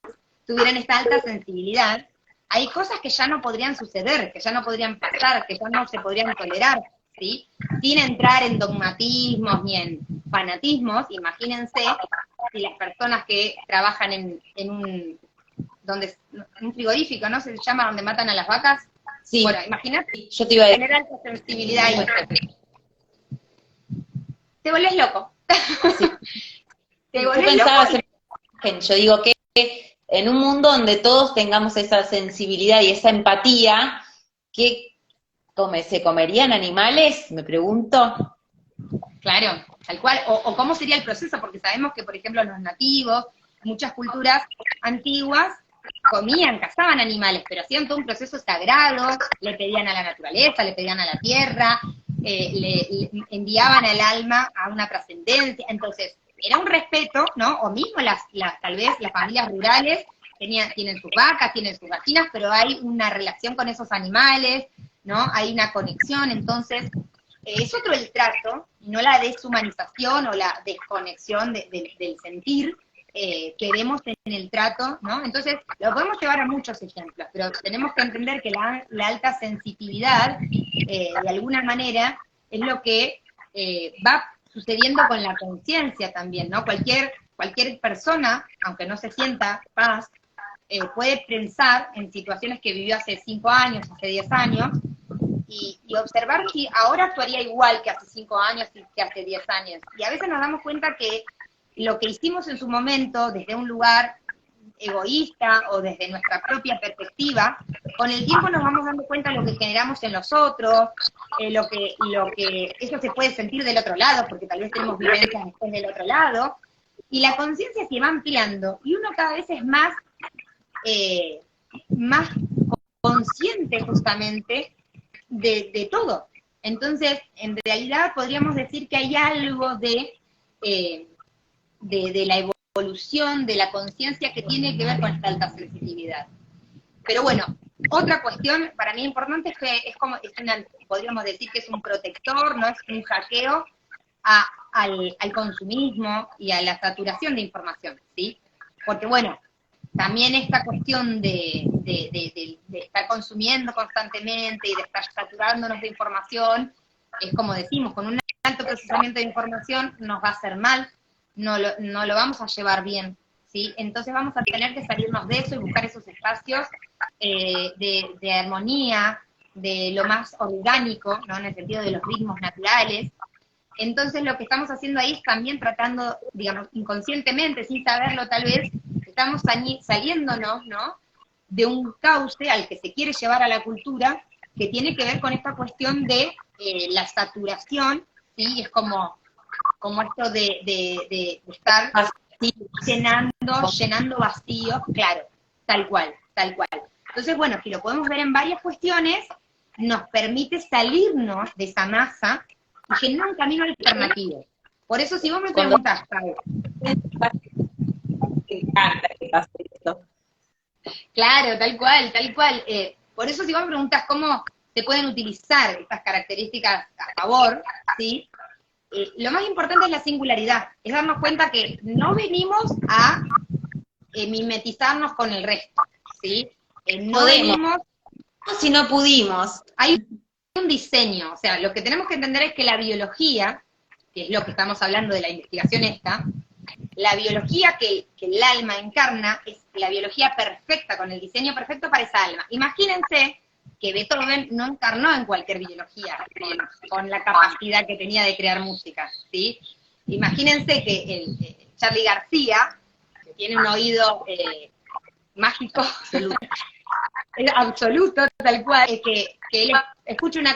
tuvieran esta alta sensibilidad. Hay cosas que ya no podrían suceder, que ya no podrían pasar, que ya no se podrían tolerar, ¿sí? Sin entrar en dogmatismos ni en fanatismos. Imagínense si las personas que trabajan en un frigorífico, ¿no? Se llama donde matan a las vacas. Sí. Bueno, imagínate, yo te iba a decir, tener alta sensibilidad ahí. Te volvés loco. Sí. Te Yo volvés pensaba loco. yo digo que en un mundo donde todos tengamos esa sensibilidad y esa empatía, ¿qué se comerían animales? Me pregunto. Claro, tal cual. O cómo sería el proceso, porque sabemos que, por ejemplo, los nativos, muchas culturas antiguas, comían, cazaban animales, pero hacían todo un proceso sagrado, le pedían a la naturaleza, le pedían a la tierra, le enviaban al alma a una trascendencia. Entonces, era un respeto, ¿no? O mismo tal vez las familias rurales tienen sus vacas, tienen sus gallinas, pero hay una relación con esos animales, ¿no? Hay una conexión. Entonces, es otro el trato, no la deshumanización o la desconexión del sentir que vemos en el trato, ¿no? Entonces, lo podemos llevar a muchos ejemplos, pero tenemos que entender que la alta sensitividad, de alguna manera, es lo que va sucediendo con la conciencia también, ¿no? Cualquier persona, aunque no se sienta paz, puede pensar en situaciones que vivió hace 5 años, hace 10 años, y observar si ahora actuaría igual que hace 5 años y que hace 10 años. Y a veces nos damos cuenta que lo que hicimos en su momento, desde un lugar egoísta o desde nuestra propia perspectiva, con el tiempo nos vamos dando cuenta de lo que generamos en los otros, lo que eso se puede sentir del otro lado, porque tal vez tenemos vivencias después del otro lado, y la conciencia se va ampliando, y uno cada vez es más consciente justamente de todo. Entonces, en realidad podríamos decir que hay algo de la evolución, de la conciencia que tiene que ver con esta alta sensitividad. Pero bueno, otra cuestión para mí importante es que podríamos decir que es un protector, no es un hackeo al consumismo y a la saturación de información, ¿sí? Porque bueno, también esta cuestión de estar consumiendo constantemente y de estar saturándonos de información, es como decimos, con un alto procesamiento de información nos va a hacer mal, no lo vamos a llevar bien, ¿sí? Entonces vamos a tener que salirnos de eso y buscar esos espacios de armonía, de lo más orgánico, ¿no? En el sentido de los ritmos naturales. Entonces lo que estamos haciendo ahí es también tratando, digamos, inconscientemente, sin saberlo tal vez, estamos saliéndonos, ¿no?, de un cauce al que se quiere llevar a la cultura, que tiene que ver con esta cuestión de la saturación, ¿sí? Es como esto de estar, ¿sí?, llenando vacíos, claro, tal cual. Entonces, bueno, que lo podemos ver en varias cuestiones, nos permite salirnos de esa masa y generar un camino alternativo. Por eso, si vos me preguntás, Pau, Me encanta que pase esto. claro, tal cual. Por eso, si vos me preguntás cómo se pueden utilizar estas características a favor, ¿sí? Lo más importante es la singularidad, es darnos cuenta que no venimos a mimetizarnos con el resto, ¿sí? No venimos, Si no pudimos. hay un diseño, o sea, lo que tenemos que entender es que la biología, que es lo que estamos hablando de la investigación esta, la biología que el alma encarna es la biología perfecta, con el diseño perfecto para esa alma. Imagínense que Beethoven no encarnó en cualquier biología, con la capacidad que tenía de crear música, ¿sí? Imagínense que el Charly García, que tiene un oído mágico, absoluto, tal cual, es que él escucha una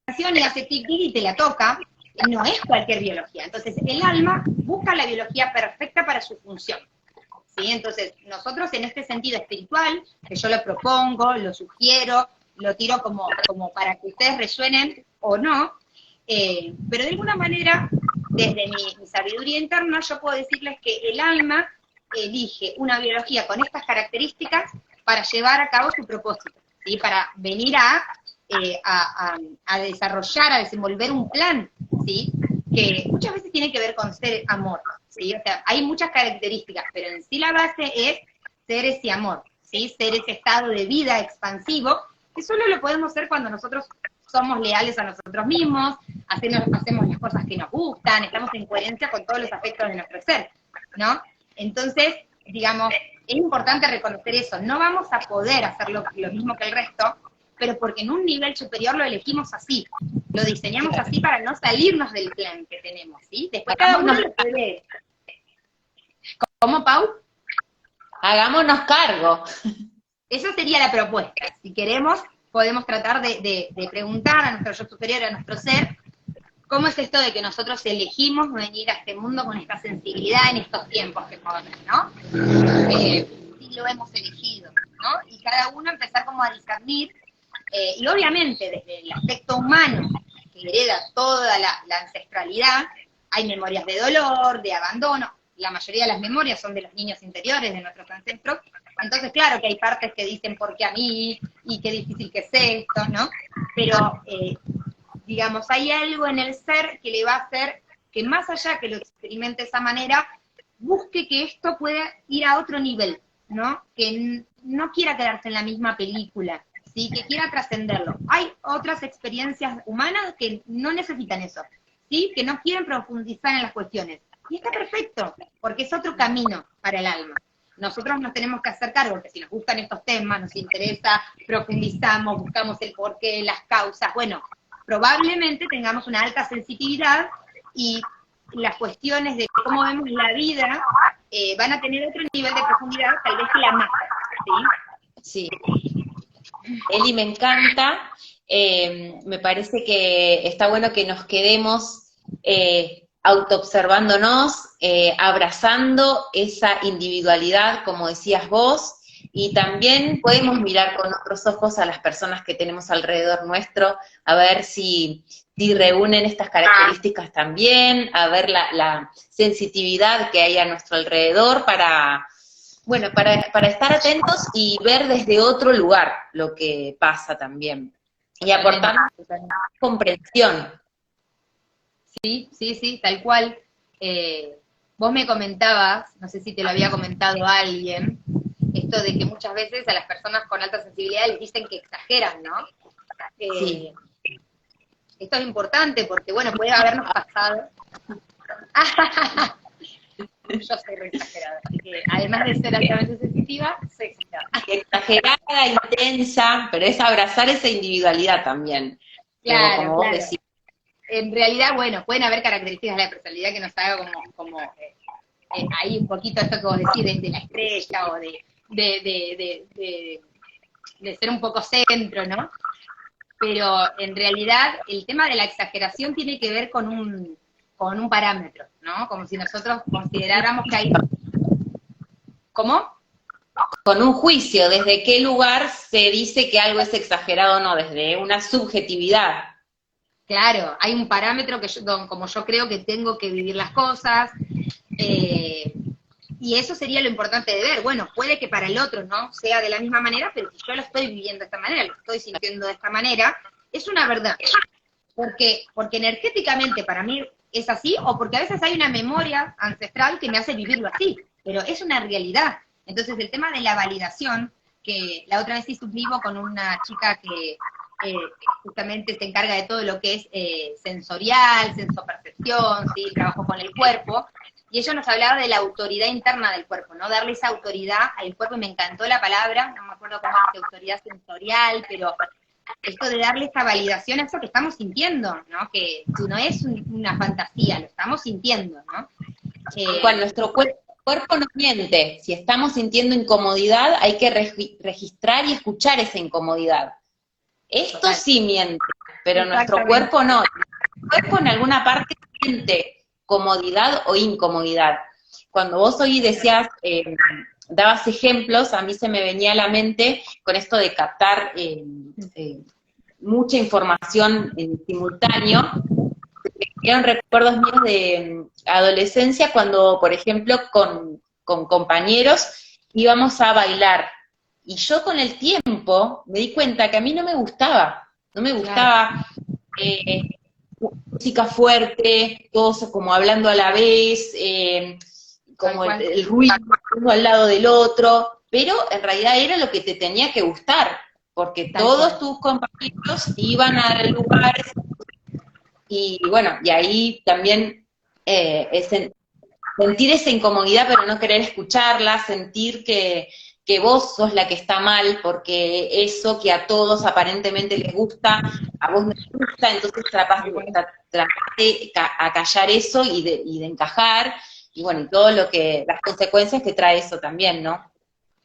canción y hace tic tic y te la toca, no es cualquier biología. Entonces, el alma busca la biología perfecta para su función, ¿sí? Entonces, nosotros en este sentido espiritual, que yo lo propongo, lo sugiero, lo tiro como para que ustedes resuenen o no, pero de alguna manera, desde mi sabiduría interna, yo puedo decirles que el alma elige una biología con estas características para llevar a cabo su propósito, ¿sí? Para venir a desarrollar, a desenvolver un plan, ¿sí? Que muchas veces tiene que ver con ser amor, ¿sí? O sea, hay muchas características, pero en sí la base es ser ese amor, ¿sí? Ser ese estado de vida expansivo, que solo lo podemos ser cuando nosotros somos leales a nosotros mismos, hacemos las cosas que nos gustan, estamos en coherencia con todos los aspectos de nuestro ser, ¿no? Entonces, digamos, es importante reconocer eso. No vamos a poder hacer lo mismo que el resto, pero porque en un nivel superior lo elegimos así. Lo diseñamos así para no salirnos del plan que tenemos, ¿sí? Después cada uno lo puede. ¿Cómo, Pau? Hagámonos cargo. Esa sería la propuesta. Si queremos, podemos tratar de preguntar a nuestro yo superior, a nuestro ser, ¿cómo es esto de que nosotros elegimos venir a este mundo con esta sensibilidad en estos tiempos que corren, ¿no? Sí lo hemos elegido, ¿no? Y cada uno empezar como a discernir, y obviamente desde el aspecto humano, que hereda toda la ancestralidad, hay memorias de dolor, de abandono, la mayoría de las memorias son de los niños interiores de nuestros ancestros, entonces claro que hay partes que dicen ¿por qué a mí? Y qué difícil que es esto, ¿no? Pero digamos, hay algo en el ser que le va a hacer que más allá que lo experimente de esa manera, busque que esto pueda ir a otro nivel, ¿no? Que no quiera quedarse en la misma película, ¿sí? Que quiera trascenderlo. Hay otras experiencias humanas que no necesitan eso, ¿sí? Que no quieren profundizar en las cuestiones. Y está perfecto, porque es otro camino para el alma. nosotros nos tenemos que hacer cargo, porque si nos gustan estos temas, nos interesa, profundizamos, buscamos el porqué, las causas, bueno, probablemente tengamos una alta sensitividad y las cuestiones de cómo vemos la vida van a tener otro nivel de profundidad, tal vez que la masa, ¿sí? Sí. Eli, me encanta. Me parece que está bueno que nos quedemos autoobservándonos, abrazando esa individualidad, como decías vos, y también podemos mirar con otros ojos a las personas que tenemos alrededor nuestro, a ver si reúnen estas características también, a ver la sensitividad que hay a nuestro alrededor para estar atentos y ver desde otro lugar lo que pasa también. Y aportar comprensión. Sí, tal cual. Vos me comentabas, no sé si te lo había comentado alguien, esto de que muchas veces a las personas con alta sensibilidad les dicen que exageran, ¿no? Sí. Esto es importante porque, bueno, puede habernos pasado. Yo soy re exagerada, así que además de ser altamente sensitiva, soy exagerada. Exagerada, intensa, pero es abrazar esa individualidad también. Claro, como vos decís. En realidad, bueno, pueden haber características de la personalidad que nos haga como ahí un poquito esto que vos decís de la estrella o de ser un poco centro, ¿no? Pero en realidad el tema de la exageración tiene que ver con un parámetro, ¿no? Como si nosotros consideráramos que hay... ¿Cómo? Con un juicio, ¿desde qué lugar se dice que algo es exagerado o no? Desde una subjetividad. Claro, hay un parámetro que como yo creo que tengo que vivir las cosas, y eso sería lo importante de ver. Bueno, puede que para el otro no sea de la misma manera, pero si yo lo estoy viviendo de esta manera, lo estoy sintiendo de esta manera, es una verdad. Porque energéticamente para mí es así, o porque a veces hay una memoria ancestral que me hace vivirlo así, pero es una realidad. Entonces el tema de la validación, que la otra vez hice un vivo con una chica que justamente se encarga de todo lo que es sensorial, sensopercepción, ¿sí? Trabajo con el cuerpo, y ella nos hablaba de la autoridad interna del cuerpo, ¿no? Darle esa autoridad al cuerpo, y me encantó la palabra, no me acuerdo cómo es, autoridad sensorial, pero esto de darle esta validación a eso que estamos sintiendo, ¿no? Que no es una fantasía, lo estamos sintiendo, ¿no? Cuando nuestro cuerpo no miente, si estamos sintiendo incomodidad, hay que registrar y escuchar esa incomodidad. Esto Total. sí miente, pero nuestro cuerpo no. El cuerpo en alguna parte siente comodidad o incomodidad. Cuando vos hoy decías, dabas ejemplos, a mí se me venía a la mente con esto de captar mucha información en simultáneo. Me quedaron recuerdos míos de adolescencia cuando, por ejemplo, con compañeros íbamos a bailar. Y yo con el tiempo me di cuenta que a mí no me gustaba música fuerte, todos como hablando a la vez, como el ruido uno al lado del otro, pero en realidad era lo que te tenía que gustar, porque todos tus compañeros iban a lugares, y bueno, y ahí también sentir esa incomodidad pero no querer escucharla, sentir que vos sos la que está mal, porque eso que a todos aparentemente les gusta, a vos no te gusta, entonces tratás de acallar eso y de encajar, y bueno, y todo las consecuencias que trae eso también, ¿no?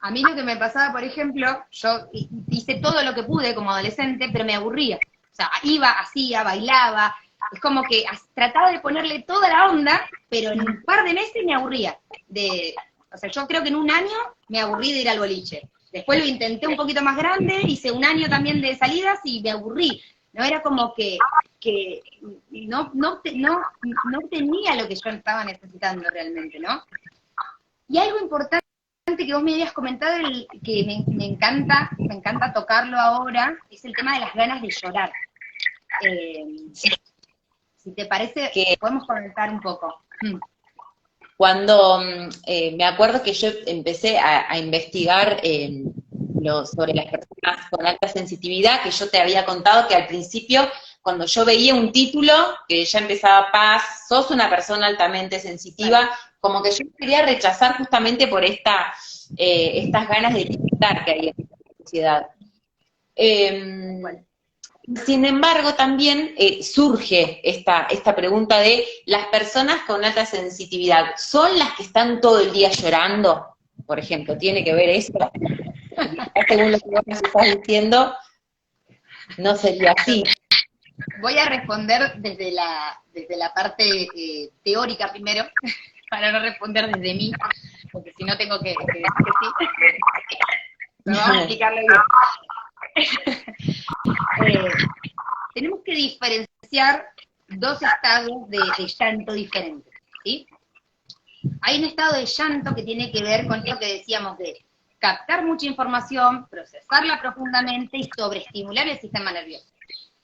A mí lo que me pasaba, por ejemplo, yo hice todo lo que pude como adolescente, pero me aburría. O sea, iba, hacía, bailaba, es como que trataba de ponerle toda la onda, pero en un par de meses me aburría. O sea, yo creo que en un año me aburrí de ir al boliche. Después lo intenté un poquito más grande, hice un año también de salidas y me aburrí. No era como que no tenía lo que yo estaba necesitando realmente, ¿no? Y algo importante que vos me habías comentado, que me encanta tocarlo ahora, es el tema de las ganas de llorar. Si te parece, podemos comentar un poco. Cuando me acuerdo que yo empecé a investigar sobre las personas con alta sensitividad, que yo te había contado que al principio, cuando yo veía un título, que ya empezaba sos una persona altamente sensitiva, como que yo quería rechazar justamente por esta estas ganas de disfrutar que hay en la sociedad. Sin embargo, también surge esta pregunta de las personas con alta sensitividad, ¿son las que están todo el día llorando? Por ejemplo, ¿tiene que ver eso? Según lo que vos nos estás diciendo, no sería así. Voy a responder desde la parte teórica primero, para no responder desde mí, porque si no tengo que decir que sí. Pero vamos a explicarlo bien. Tenemos que diferenciar dos estados de llanto diferentes, ¿sí? Hay un estado de llanto que tiene que ver con lo que decíamos de captar mucha información, procesarla profundamente y sobreestimular el sistema nervioso.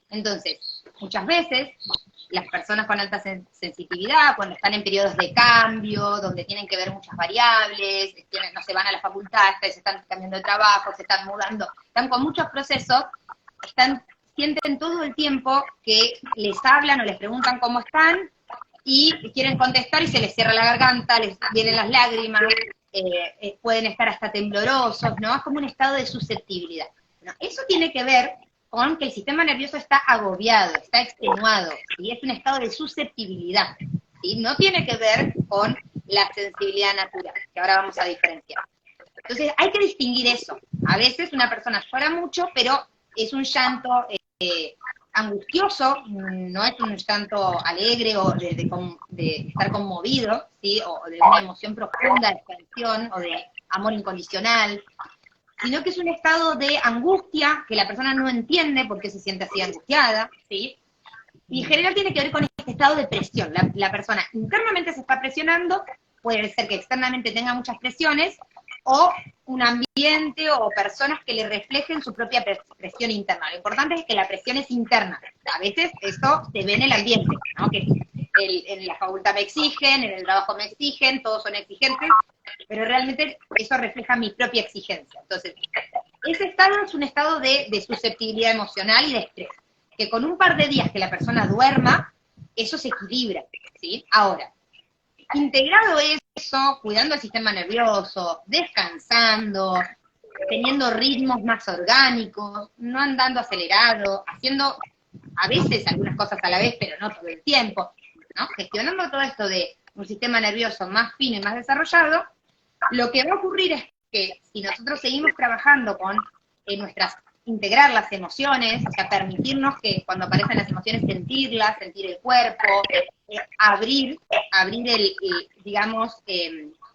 Entonces, muchas veces, las personas con alta sensitividad, cuando están en periodos de cambio, donde tienen que ver muchas variables, no se van a la facultad, se están cambiando de trabajo, se están mudando, están con muchos procesos, sienten todo el tiempo que les hablan o les preguntan cómo están, y quieren contestar y se les cierra la garganta, les vienen las lágrimas, pueden estar hasta temblorosos, ¿no? Es como un estado de susceptibilidad. Bueno, eso tiene que ver con que el sistema nervioso está agobiado, está extenuado, ¿sí? Es un estado de susceptibilidad, ¿sí? No tiene que ver con la sensibilidad natural, que ahora vamos a diferenciar. Entonces hay que distinguir eso. A veces una persona llora mucho, pero es un llanto angustioso, no es un llanto alegre o de estar conmovido, ¿sí? O de una emoción profunda, de expansión o de amor incondicional, sino que es un estado de angustia que la persona no entiende por qué se siente así angustiada, ¿sí? Y en general tiene que ver con este estado de presión. La persona internamente se está presionando, puede ser que externamente tenga muchas presiones, o un ambiente o personas que le reflejen su propia presión interna. Lo importante es que la presión es interna. A veces eso se ve en el ambiente, ¿no? Que en la facultad me exigen, en el trabajo me exigen, todos son exigentes, pero realmente eso refleja mi propia exigencia. Entonces, ese estado es un estado de susceptibilidad emocional y de estrés, que con un par de días que la persona duerma, eso se equilibra, ¿sí? Ahora, integrado eso, cuidando el sistema nervioso, descansando, teniendo ritmos más orgánicos, no andando acelerado, haciendo a veces algunas cosas a la vez, pero no todo el tiempo, ¿no? Gestionando todo esto de un sistema nervioso más fino y más desarrollado, lo que va a ocurrir es que si nosotros seguimos trabajando con integrar las emociones, o sea, permitirnos que cuando aparecen las emociones sentirlas, sentir el cuerpo, abrir digamos,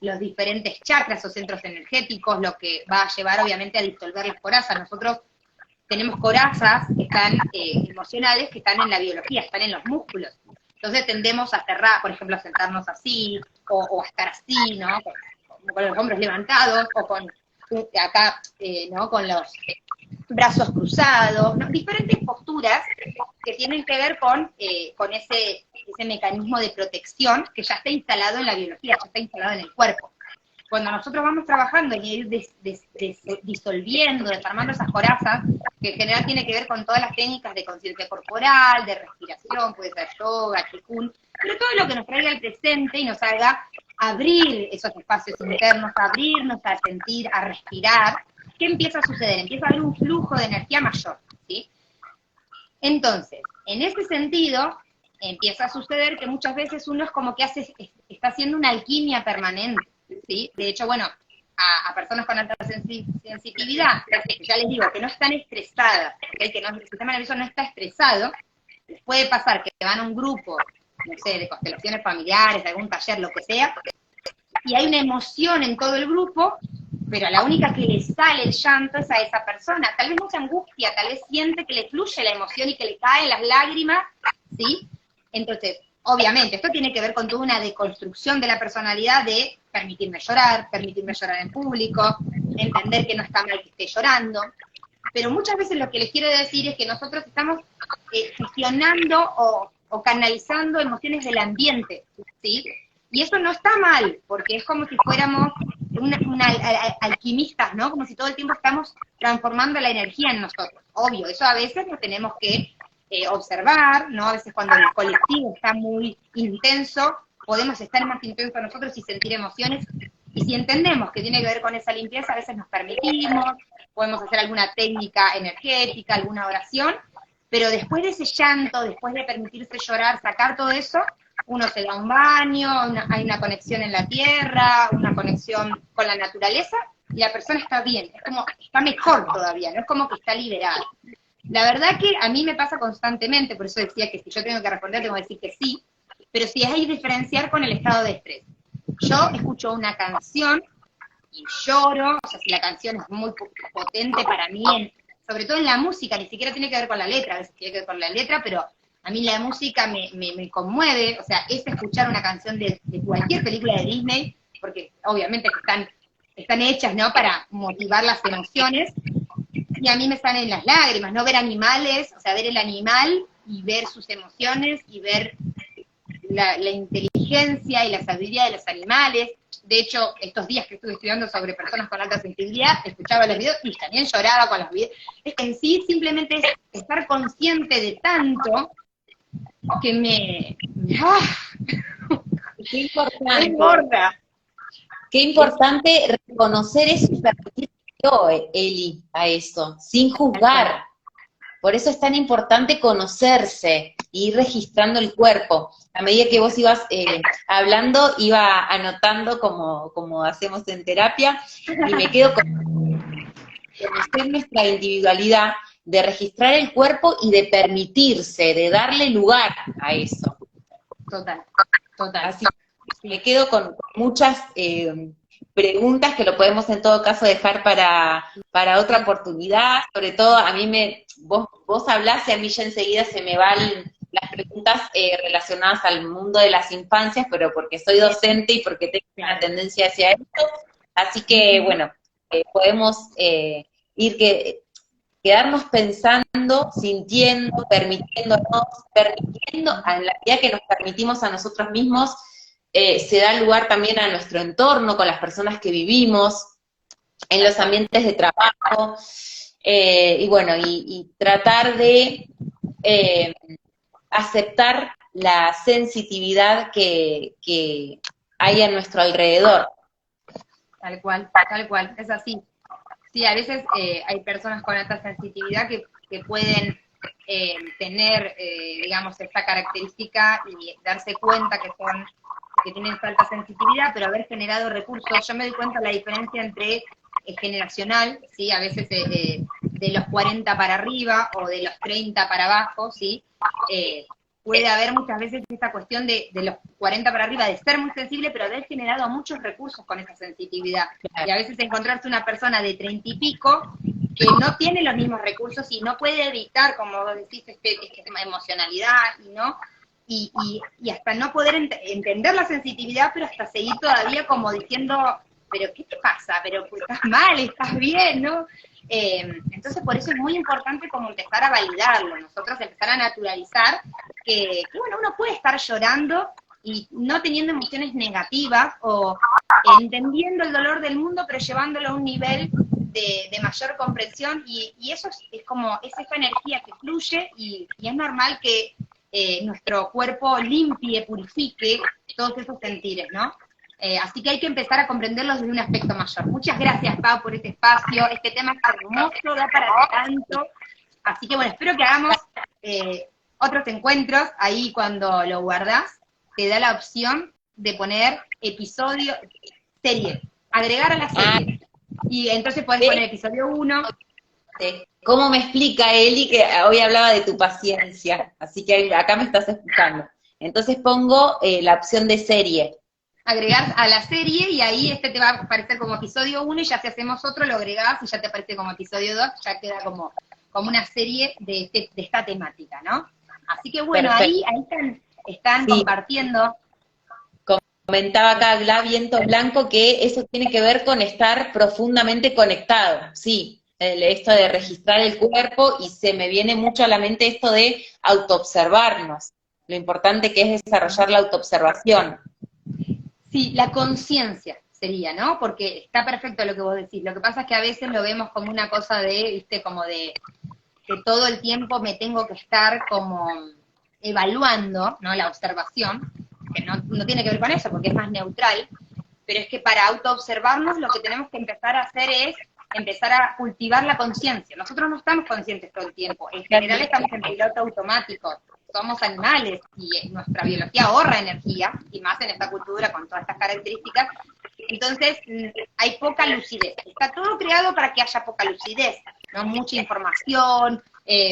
los diferentes chakras o centros energéticos, lo que va a llevar obviamente a disolver las corazas. Nosotros tenemos corazas que están emocionales, que están en la biología, están en los músculos. Entonces tendemos a cerrar, por ejemplo, a sentarnos así, o a estar así, ¿no? Con los hombros levantados, o con acá, ¿no? Con los brazos cruzados, ¿no? Diferentes posturas que tienen que ver con ese mecanismo de protección que ya está instalado en la biología, ya está instalado en el cuerpo. Cuando nosotros vamos trabajando y ir disolviendo, desarmando esas corazas, que en general tiene que ver con todas las técnicas de conciencia corporal, de respiración, puede ser yoga, qigong, pero todo lo que nos traiga al presente y nos haga abrir esos espacios internos, abrirnos a sentir, a respirar, ¿qué empieza a suceder? Empieza a haber un flujo de energía mayor, ¿sí? Entonces, en ese sentido, empieza a suceder que muchas veces uno es como que está haciendo una alquimia permanente, ¿sí? De hecho, bueno, a personas con alta sensitividad, ya les digo, que no están estresadas, ¿okay? Que el sistema nervioso no está estresado, les puede pasar que van a un grupo, no sé, de constelaciones familiares, de algún taller, lo que sea, y hay una emoción en todo el grupo, pero a la única que le sale el llanto es a esa persona. Tal vez mucha angustia, tal vez siente que le fluye la emoción y que le caen las lágrimas, ¿sí? Entonces, obviamente, esto tiene que ver con toda una deconstrucción de la personalidad de permitirme llorar en público, entender que no está mal que esté llorando, pero muchas veces lo que les quiero decir es que nosotros estamos gestionando o canalizando emociones del ambiente, ¿sí? Y eso no está mal, porque es como si fuéramos alquimistas, ¿no? Como si todo el tiempo estamos transformando la energía en nosotros. Obvio, eso a veces lo tenemos que observar, ¿no? A veces cuando el colectivo está muy intenso, podemos estar más intensos nosotros y sentir emociones, Y si entendemos que tiene que ver con esa limpieza, a veces nos permitimos, podemos hacer alguna técnica energética, alguna oración, pero después de ese llanto, después de permitirse llorar, sacar todo eso, uno se da un baño, hay una conexión en la tierra, una conexión con la naturaleza, y la persona está bien, es como, está mejor todavía, no es como que está liberada. La verdad que a mí me pasa constantemente, por eso decía que si yo tengo que responder, tengo que decir que sí, pero sí hay que diferenciar con el estado de estrés. Yo escucho una canción y lloro, o sea, si la canción es muy potente para mí, sobre todo en la música, ni siquiera tiene que ver con la letra, a veces tiene que ver con la letra, pero a mí la música me conmueve, o sea, es escuchar una canción de cualquier película de Disney, porque obviamente que están hechas, ¿no?, para motivar las emociones, y a mí me salen las lágrimas, ¿no? Ver animales, o sea, ver el animal y ver sus emociones y ver la inteligencia y la sabiduría de los animales. De hecho, estos días que estuve estudiando sobre personas con alta sensibilidad, escuchaba los videos y también lloraba con los videos. En sí, simplemente es estar consciente de tanto que Qué importante. me engorda. Qué importante reconocer eso y permitir yo, Eli, a eso, sin juzgar. Por eso es tan importante conocerse e ir registrando el cuerpo. A medida que vos ibas hablando, iba anotando como hacemos en terapia, y me quedo con conocer nuestra individualidad, de registrar el cuerpo y de permitirse, de darle lugar a eso. Total. Así que me quedo con muchas preguntas que lo podemos en todo caso dejar para otra oportunidad. Sobre todo, a mí vos hablás y a mí ya enseguida se me van las preguntas relacionadas al mundo de las infancias, pero porque soy docente y porque tengo una tendencia hacia esto. Así que, bueno, podemos quedarnos pensando, sintiendo, permitiéndonos, en la medida que nos permitimos a nosotros mismos, se da lugar también a nuestro entorno, con las personas que vivimos, en los ambientes de trabajo, y bueno, y tratar de aceptar la sensitividad que hay a nuestro alrededor. Tal cual, es así. Sí, a veces hay personas con alta sensitividad que pueden tener, digamos, esta característica y darse cuenta que tienen esta alta sensitividad, pero haber generado recursos. Yo me doy cuenta de la diferencia entre generacional, ¿sí? A veces de los 40 para arriba o de los 30 para abajo, ¿sí? Puede haber muchas veces esta cuestión de los 40 para arriba, de ser muy sensible, pero haber generado muchos recursos con esa sensitividad. Y a veces encontrarse una persona de 30 y pico que no tiene los mismos recursos y no puede evitar, como vos decís, esta emocionalidad, ¿no? Y hasta no poder entender la sensitividad, pero hasta seguir todavía como diciendo, pero ¿qué te pasa? Pero pues, estás mal, estás bien, ¿no? Entonces por eso es muy importante como empezar a validarlo, nosotros empezar a naturalizar que bueno, uno puede estar llorando y no teniendo emociones negativas o entendiendo el dolor del mundo, pero llevándolo a un nivel de mayor comprensión, y eso es como, es esa energía que fluye, y es normal que nuestro cuerpo limpie, purifique todos esos sentires, ¿no? Así que hay que empezar a comprenderlos desde un aspecto mayor. Muchas gracias, Pau, por este espacio. Este tema es hermoso, da para tanto. Así que bueno, espero que hagamos otros encuentros. Ahí cuando lo guardás, te da la opción de poner serie, agregar a la serie. Y entonces podés poner episodio 1. ¿Cómo me explica Eli que hoy hablaba de tu paciencia? Así que acá me estás escuchando. Entonces pongo la opción de serie. Agregar a la serie y ahí te va a aparecer como episodio 1 y ya si hacemos otro lo agregás y ya te aparece como episodio 2, ya queda como una serie de esta temática, ¿no? Así que bueno, ahí están compartiendo. Comentaba acá Viento Blanco que eso tiene que ver con estar profundamente conectado, sí, esto de registrar el cuerpo, y se me viene mucho a la mente esto de autoobservarnos, lo importante que es desarrollar la autoobservación. Sí, la conciencia sería, ¿no? Porque está perfecto lo que vos decís. Lo que pasa es que a veces lo vemos como una cosa de, viste, como de que todo el tiempo me tengo que estar como evaluando, ¿no? La observación, que no tiene que ver con eso, porque es más neutral, pero es que para autoobservarnos lo que tenemos que empezar a hacer es empezar a cultivar la conciencia. Nosotros no estamos conscientes todo el tiempo, en general estamos en piloto automático, somos animales y nuestra biología ahorra energía, y más en esta cultura con todas estas características, entonces hay poca lucidez. Está todo creado para que haya poca lucidez, ¿no? Mucha información,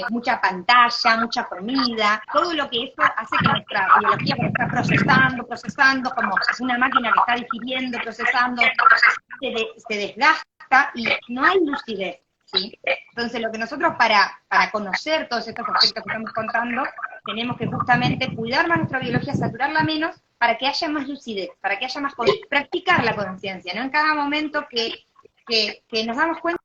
mucha pantalla, mucha comida, todo lo que eso hace que nuestra biología está procesando, como una máquina que está digiriendo, procesando, se desgasta y no hay lucidez, ¿sí? Entonces lo que nosotros para conocer todos estos aspectos que estamos contando, tenemos que justamente cuidar más nuestra biología, saturarla menos, para que haya más lucidez, para que haya más practicar la conciencia, ¿no? En cada momento que nos damos cuenta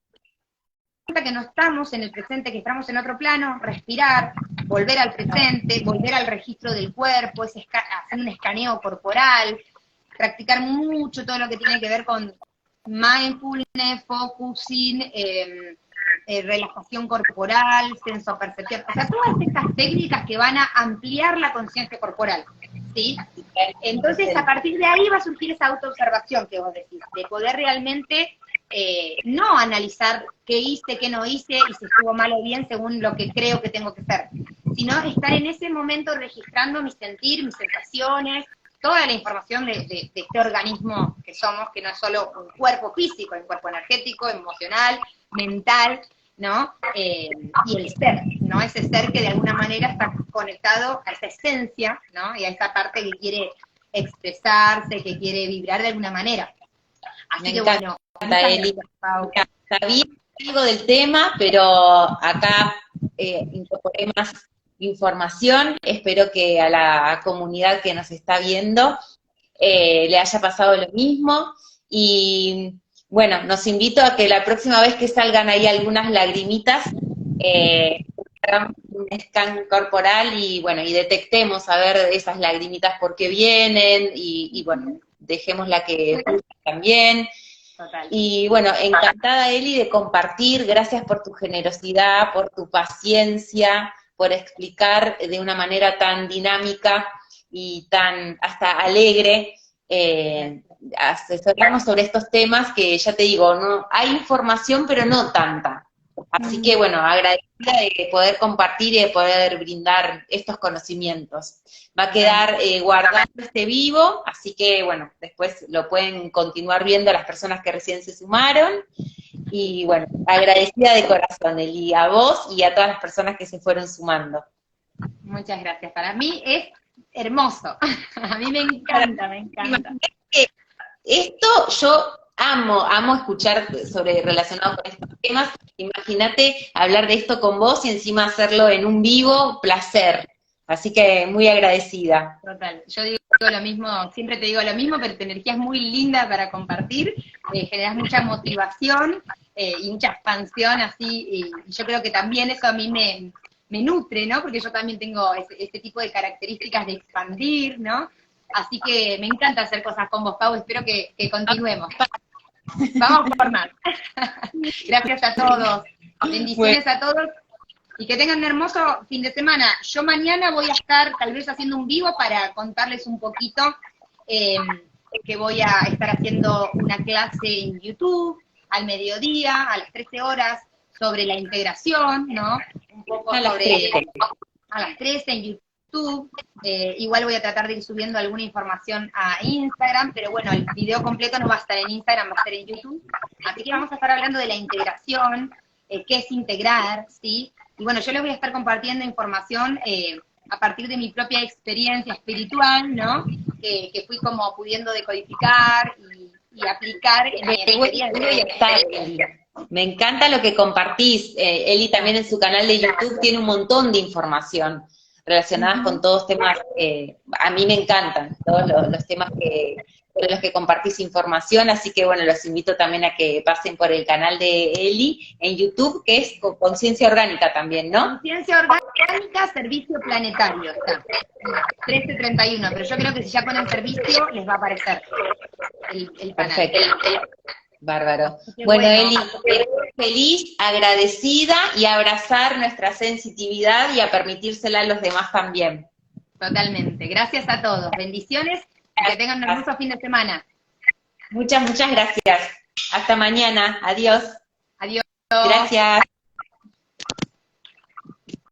que no estamos en el presente, que estamos en otro plano, respirar, volver al presente, volver al registro del cuerpo, hacer un escaneo corporal, practicar mucho todo lo que tiene que ver con mindfulness, focusing, relajación corporal, sensopercepción, o sea, todas estas técnicas que van a ampliar la conciencia corporal, ¿sí? Entonces, a partir de ahí va a surgir esa autoobservación que vos decís, de poder realmente no analizar qué hice, qué no hice, y si estuvo mal o bien según lo que creo que tengo que ser, sino estar en ese momento registrando mi sentir, mis sensaciones, toda la información de este organismo que somos, que no es solo un cuerpo físico, es un cuerpo energético, emocional, mental, ¿no? Y el ser, ¿no? Ese ser que de alguna manera está conectado a esa esencia, ¿no? Y a esa parte que quiere expresarse, que quiere vibrar de alguna manera. Así que bueno, Eli, sabía algo del tema, pero acá incorporé más información. Espero que a la comunidad que nos está viendo le haya pasado lo mismo. Y bueno, nos invito a que la próxima vez que salgan ahí algunas lagrimitas, hagamos un scan corporal y bueno, y detectemos a ver esas lagrimitas por qué vienen, y bueno, dejémosla que fluya también. total. Y bueno, encantada, Eli, de compartir. Gracias por tu generosidad, por tu paciencia, por explicar de una manera tan dinámica y tan hasta alegre, asesorarnos sobre estos temas que, ya te digo, no hay información, pero no tanta. Así que bueno, agradecida de poder compartir y de poder brindar estos conocimientos. Va a quedar guardado este vivo, así que bueno, después lo pueden continuar viendo las personas que recién se sumaron. Y bueno, agradecida de corazón, Eli, a vos y a todas las personas que se fueron sumando. Muchas gracias. Para mí es hermoso. A mí me encanta, me encanta. Esto yo amo escuchar relacionado con estos temas. Imagínate hablar de esto con vos y encima hacerlo en un vivo, placer. Así que muy agradecida. Total, yo digo lo mismo, siempre te digo lo mismo, pero tu energía es muy linda para compartir, generas mucha motivación y mucha expansión así, y yo creo que también eso a mí me nutre, ¿no? Porque yo también tengo ese tipo de características de expandir, ¿no? Así que me encanta hacer cosas con vos, Pau, espero que continuemos. Vamos por más. Gracias a todos, bendiciones a todos. Y que tengan un hermoso fin de semana. Yo mañana voy a estar tal vez haciendo un vivo para contarles un poquito que voy a estar haciendo una clase en YouTube al mediodía, a las 13 horas, sobre la integración, ¿no? Un poco a las 13 en YouTube. Igual voy a tratar de ir subiendo alguna información a Instagram, pero bueno, el video completo no va a estar en Instagram, va a estar en YouTube. Así que vamos a estar hablando de la integración, qué es integrar, ¿sí? Y bueno, yo les voy a estar compartiendo información a partir de mi propia experiencia espiritual, ¿no? Que fui como pudiendo decodificar y aplicar en mi experiencia. Me encanta lo que compartís. Eli también en su canal de YouTube tiene un montón de información relacionadas con todos temas, a mí me encantan, todos los temas de los que compartís información, así que bueno, los invito también a que pasen por el canal de Eli en YouTube, que es Conciencia Orgánica también, ¿no? Conciencia Orgánica, Servicio Planetario, está, 1331, pero yo creo que si ya ponen servicio, les va a aparecer el canal. Perfecto. Bárbaro. Bueno, Eli, feliz, agradecida y a abrazar nuestra sensitividad y a permitírsela a los demás también. Totalmente. Gracias a todos. Bendiciones y que tengan un hermoso fin de semana. Muchas gracias. Hasta mañana. Adiós. Adiós. Gracias.